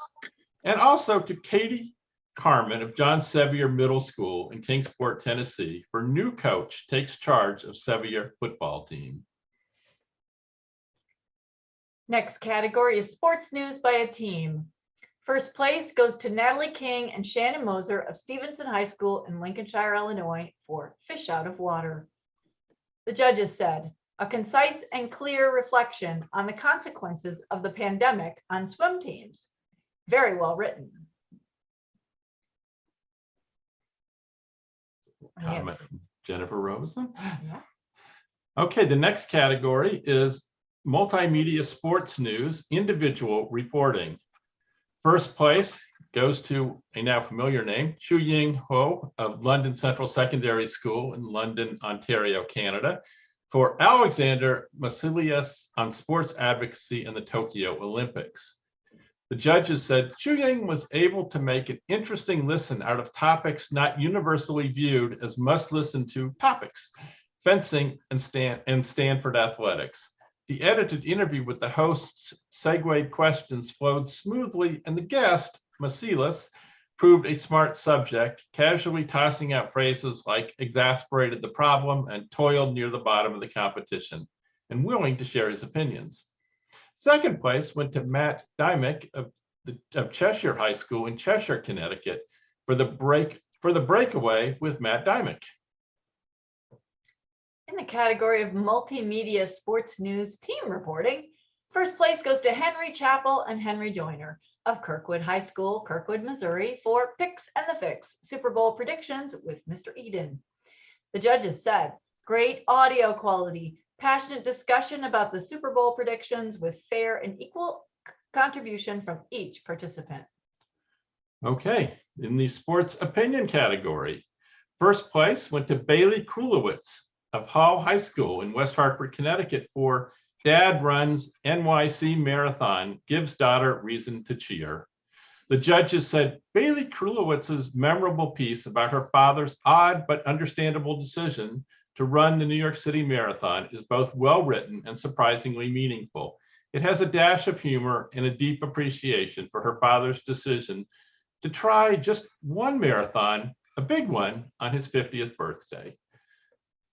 And also to Katie Carmen of John Sevier Middle School in Kingsport, Tennessee, for new coach takes charge of Sevier football team.
Next category is sports news by a team. First place goes to Natalie King and Shannon Moser of Stevenson High School in Lincolnshire, Illinois, for Fish Out of Water. The judges said, a concise and clear reflection on the consequences of the pandemic on swim teams. Very well written.
Comment from Jennifer Rosen.
Yeah.
Okay, the next category is multimedia sports news, individual reporting. First place goes to a now familiar name, Chu Ying Ho of London Central Secondary School in London, Ontario, Canada, for Alexander Masilius on sports advocacy in the Tokyo Olympics. The judges said Chu Ying was able to make an interesting listen out of topics not universally viewed as must listen to topics, fencing and Stanford athletics. The edited interview with the hosts' segued questions flowed smoothly, and the guest, Masilis, proved a smart subject, casually tossing out phrases like exasperated the problem and toiled near the bottom of the competition, and willing to share his opinions. Second place went to Matt Dymick of Cheshire High School in Cheshire, Connecticut, for the breakaway with Matt Dymick.
In the category of multimedia sports news team reporting, first place goes to Henry Chappell and Henry Joyner of Kirkwood High School, Kirkwood, Missouri, for Picks and the Fix, Super Bowl predictions with Mr. Eden. The judges said, great audio quality, passionate discussion about the Super Bowl predictions with fair and equal contribution from each participant.
Okay, in the sports opinion category, first place went to Bailey Krulowitz of Hall High School in West Hartford, Connecticut, for Dad Runs NYC Marathon, Gives Daughter Reason to Cheer. The judges said Bailey Krulowitz's memorable piece about her father's odd but understandable decision to run the New York City Marathon is both well written and surprisingly meaningful. It has a dash of humor and a deep appreciation for her father's decision to try just one marathon, a big one, on his 50th birthday.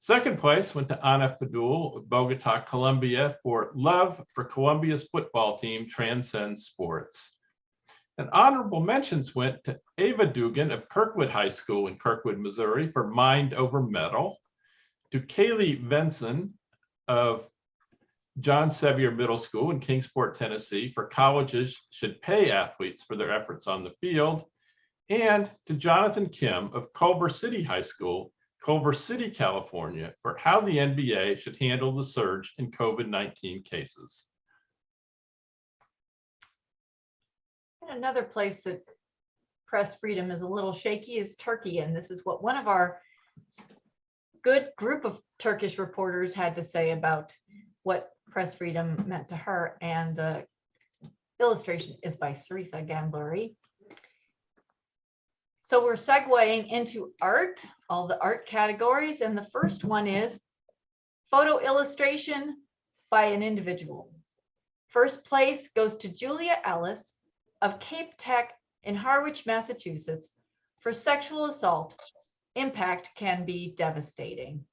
Second place went to Ana Fadul of Bogota, Colombia for Love for Colombia's Football Team Transcends Sports. And honorable mentions went to Ava Dugan of Kirkwood High School in Kirkwood, Missouri for Mind Over Metal, to Kaylee Venson of John Sevier Middle School in Kingsport, Tennessee for Colleges Should Pay Athletes for Their Efforts on the Field, and to Jonathan Kim of Culver City High School, Culver City, California, for How the NBA Should Handle the Surge in COVID-19 Cases.
Another place that press freedom is a little shaky is Turkey, and this is what one of our good group of Turkish reporters had to say about what press freedom meant to her, and the illustration is by Sarifa Ganburi. So we're segueing into art, all the art categories, and the first one is photo illustration by an individual. First place goes to Julia Ellis of Cape Tech in Harwich, Massachusetts, for sexual assault. Impact can be devastating.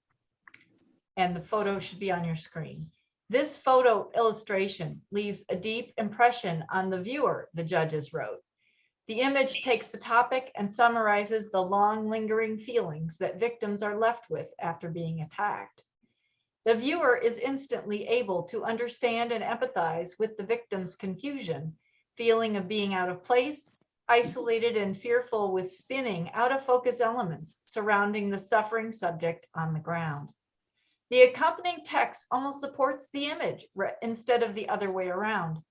And the photo should be on your screen. This photo illustration leaves a deep impression on the viewer, the judges wrote. The image takes the topic and summarizes the long lingering feelings that victims are left with after being attacked. The viewer is instantly able to understand and empathize with the victim's confusion, feeling of being out of place, isolated and fearful, with spinning out of focus elements surrounding the suffering subject on the ground. The accompanying text almost supports the image instead of the other way around.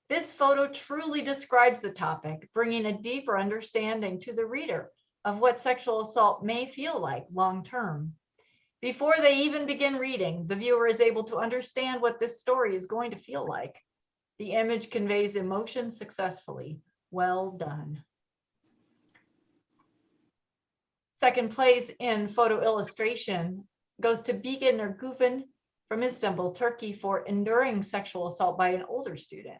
This photo truly describes the topic, bringing a deeper understanding to the reader of what sexual assault may feel like long term. Before they even begin reading, the viewer is able to understand what this story is going to feel like. The image conveys emotion successfully. Well done. Second place in photo illustration goes to Keegan Ergüven from Istanbul, Turkey, for enduring sexual assault by an older student.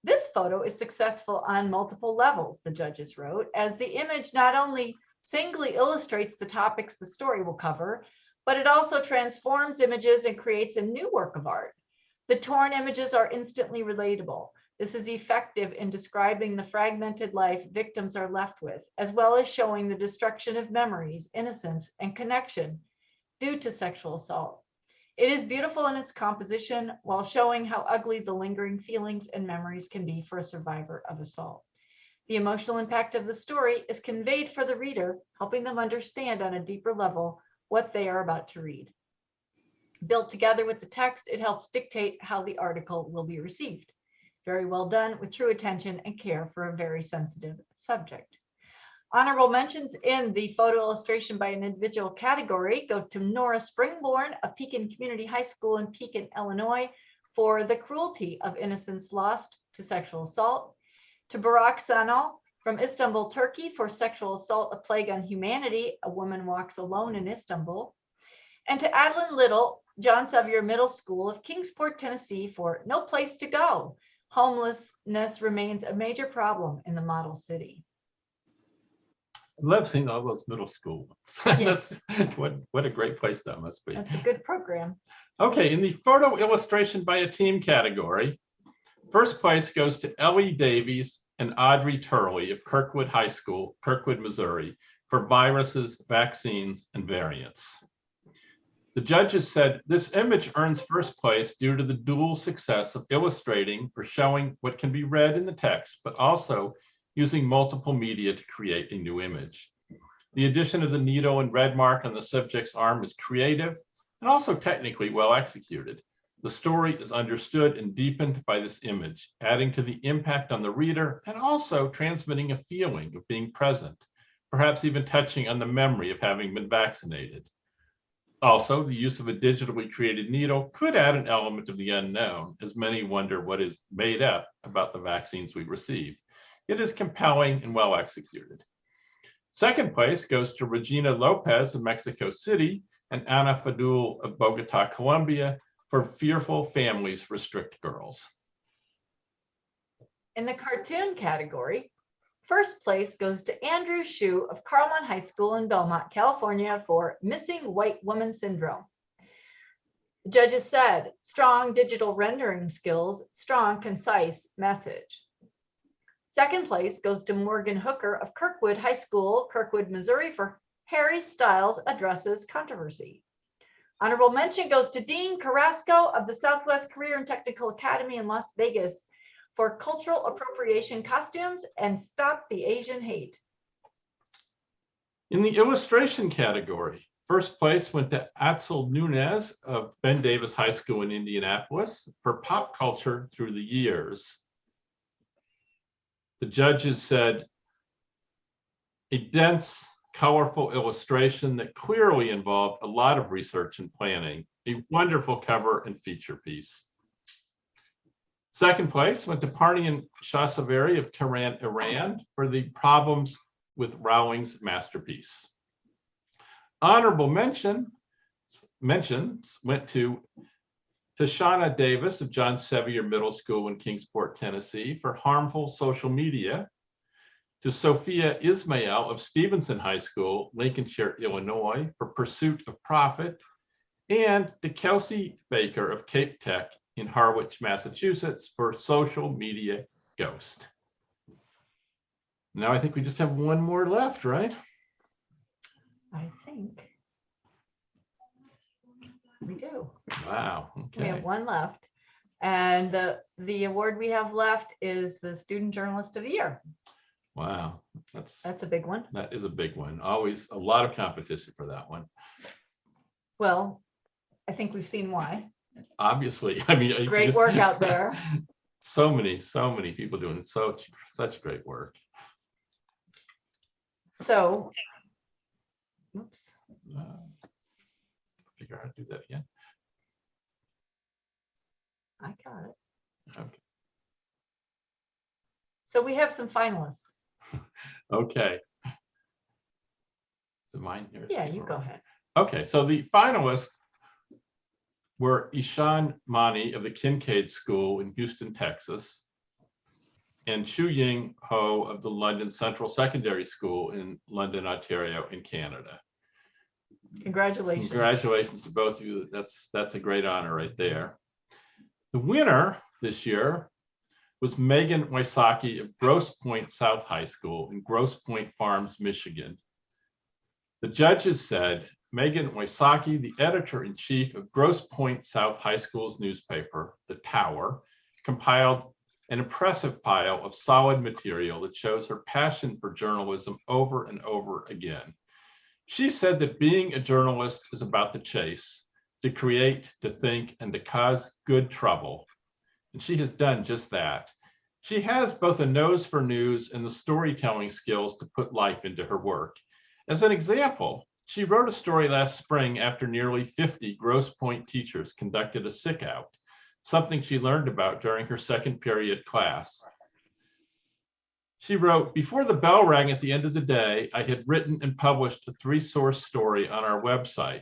This photo is successful on multiple levels, the judges wrote, as the image not only singly illustrates the topics the story will cover, but it also transforms images and creates a new work of art. The torn images are instantly relatable. This is effective in describing the fragmented life victims are left with, as well as showing the destruction of memories, innocence, and connection due to sexual assault. It is beautiful in its composition while showing how ugly the lingering feelings and memories can be for a survivor of assault. The emotional impact of the story is conveyed for the reader, helping them understand on a deeper level what they are about to read. Built together with the text, it helps dictate how the article will be received. Very well done, with true attention and care for a very sensitive subject. Honorable mentions in the photo illustration by an individual category go to Nora Springborn of Pekin Community High School in Pekin, Illinois, for The Cruelty of Innocence Lost to Sexual Assault, to Barak Sanal from Istanbul, Turkey, for Sexual Assault, A Plague on Humanity, A Woman Walks Alone in Istanbul, and to Adeline Little, John Sevier Middle School of Kingsport, Tennessee, for No Place to Go. Homelessness remains a major problem in the model city.
I love seeing all those middle school ones.
Yes.
what a great place that must be.
That's a good program.
Okay, in the photo illustration by a team category, first place goes to Ellie Davies and Audrey Turley of Kirkwood High School, Kirkwood, Missouri, for Viruses, Vaccines, and Variants. The judges said this image earns first place due to the dual success of illustrating or showing what can be read in the text, but also using multiple media to create a new image. The addition of the needle and red mark on the subject's arm is creative and also technically well executed. The story is understood and deepened by this image, adding to the impact on the reader and also transmitting a feeling of being present, perhaps even touching on the memory of having been vaccinated. Also, the use of a digitally created needle could add an element of the unknown, as many wonder what is made up about the vaccines we receive. It is compelling and well executed. Second place goes to Regina Lopez of Mexico City and Ana Fadul of Bogota, Colombia, for Fearful Families Restrict Girls.
In the cartoon category, First place goes to Andrew Shue of Carlmont High School in Belmont, California for Missing White Woman Syndrome. The judges said, strong digital rendering skills, strong, concise message. Second place goes to Morgan Hooker of Kirkwood High School, Kirkwood, Missouri for Harry Styles Addresses Controversy. Honorable mention goes to Dean Carrasco of the Southwest Career and Technical Academy in Las Vegas for Cultural Appropriation Costumes and Stop the Asian Hate.
In the illustration category, first place went to Axel Nunez of Ben Davis High School in Indianapolis for Pop Culture Through the Years. The judges said, a dense, colorful illustration that clearly involved a lot of research and planning, a wonderful cover and feature piece. Second place went to Parnian Shahsavari of Tehran, Iran for the Problems with Rowling's masterpiece. Honorable mentions went to Tashana Davis of John Sevier Middle School in Kingsport, Tennessee for Harmful Social Media, to Sophia Ismail of Stevenson High School, Lincolnshire, Illinois for Pursuit of Profit, and to Kelsey Baker of Cape Tech in Harwich, Massachusetts for Social Media Ghost. Now I think we just have one more left, right?
I think we do.
Wow,
We have
okay.
one left. And the award we have left is the Student Journalist of the Year.
Wow,
That's a big one.
that is a big one. Always a lot of competition for that one.
Well, I think we've seen why.
Obviously, I mean, you
Great
just-
work out there.
So many people doing such great work.
So, oops.
Figure out how to do that again.
I got it.
Okay.
So we have some finalists.
Okay. Is it mine here?
Yeah, you go ahead.
Okay, so the finalists were Ishan Mani of the Kincaid School in Houston, Texas, and Chu Ying Ho of the London Central Secondary School in London, Ontario, in Canada.
Congratulations.
Congratulations to both of you. That's a great honor right there. The winner this year was Megan Wysocki of Grosse Pointe South High School in Grosse Pointe Farms, Michigan. The judges said, Megan Wysocki, the editor-in-chief of Grosse Pointe South High School's newspaper, The Tower, compiled an impressive pile of solid material that shows her passion for journalism over and over again. She said that being a journalist is about the chase, to create, to think, and to cause good trouble. And she has done just that. She has both a nose for news and the storytelling skills to put life into her work. As an example, she wrote a story last spring after nearly 50 Grosse Pointe teachers conducted a sick out, something she learned about during her second period class. She wrote, before the bell rang at the end of the day, I had written and published a 3-source story on our website,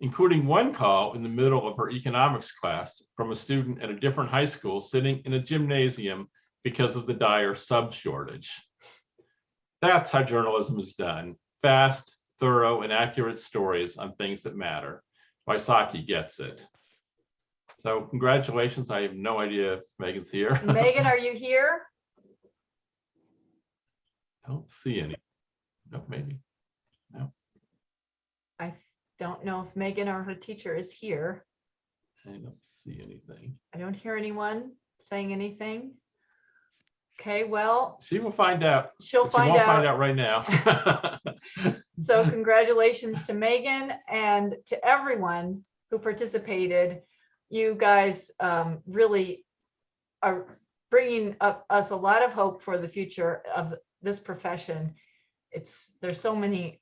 including one call in the middle of her economics class from a student at a different high school sitting in a gymnasium because of the dire sub shortage. That's how journalism is done. Fast, thorough, and accurate stories on things that matter. Wysocki gets it. So congratulations. I have no idea if Megan's here.
Megan, are you here?
I don't see any. No, maybe.
I don't know if Megan or her teacher is here.
I don't see anything.
I don't hear anyone saying anything. Okay, well,
She will find out.
she'll
But she
find
won't find
out.
out right now.
So congratulations to Megan and to everyone who participated. You guys really are bringing up us a lot of hope for the future of this profession. There's so many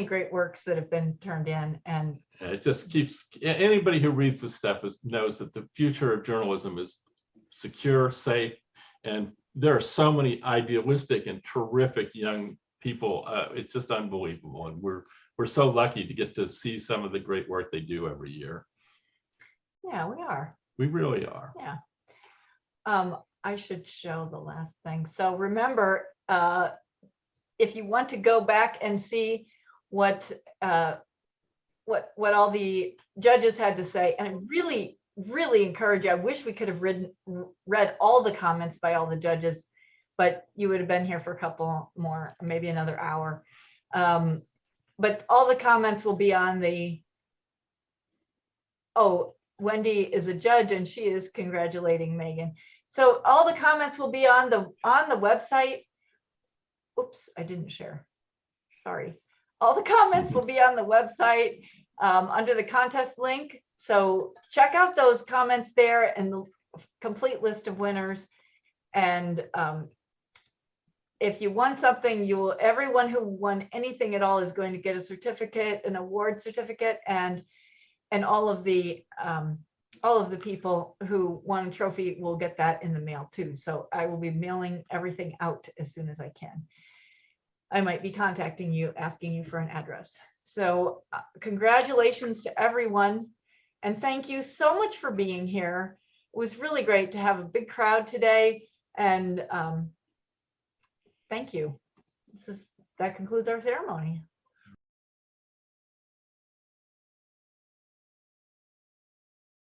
great works that have been turned in, and
It just keeps, anybody who reads this stuff knows that the future of journalism is secure, safe, and there are so many idealistic and terrific young people. It's just unbelievable, and we're so lucky to get to see some of the great work they do every year.
yeah, we are.
We really are.
I should show the last thing. So remember, if you want to go back and see what all the judges had to say, and I really, really encourage you. I wish we could have read all the comments by all the judges, but you would have been here for a couple more, maybe another hour. But all the comments will be on the, oh, Wendy is a judge and she is congratulating Megan. So all the comments will be on the website. Oops, I didn't share. Sorry. All the comments will be on the website under the contest link. So check out those comments there and the complete list of winners. And if you won something, everyone who won anything at all is going to get a certificate, an award certificate, and all of the people who won a trophy will get that in the mail too. So I will be mailing everything out as soon as I can. I might be contacting you, asking you for an address. So congratulations to everyone. And thank you so much for being here. It was really great to have a big crowd today. And thank you. That concludes our ceremony.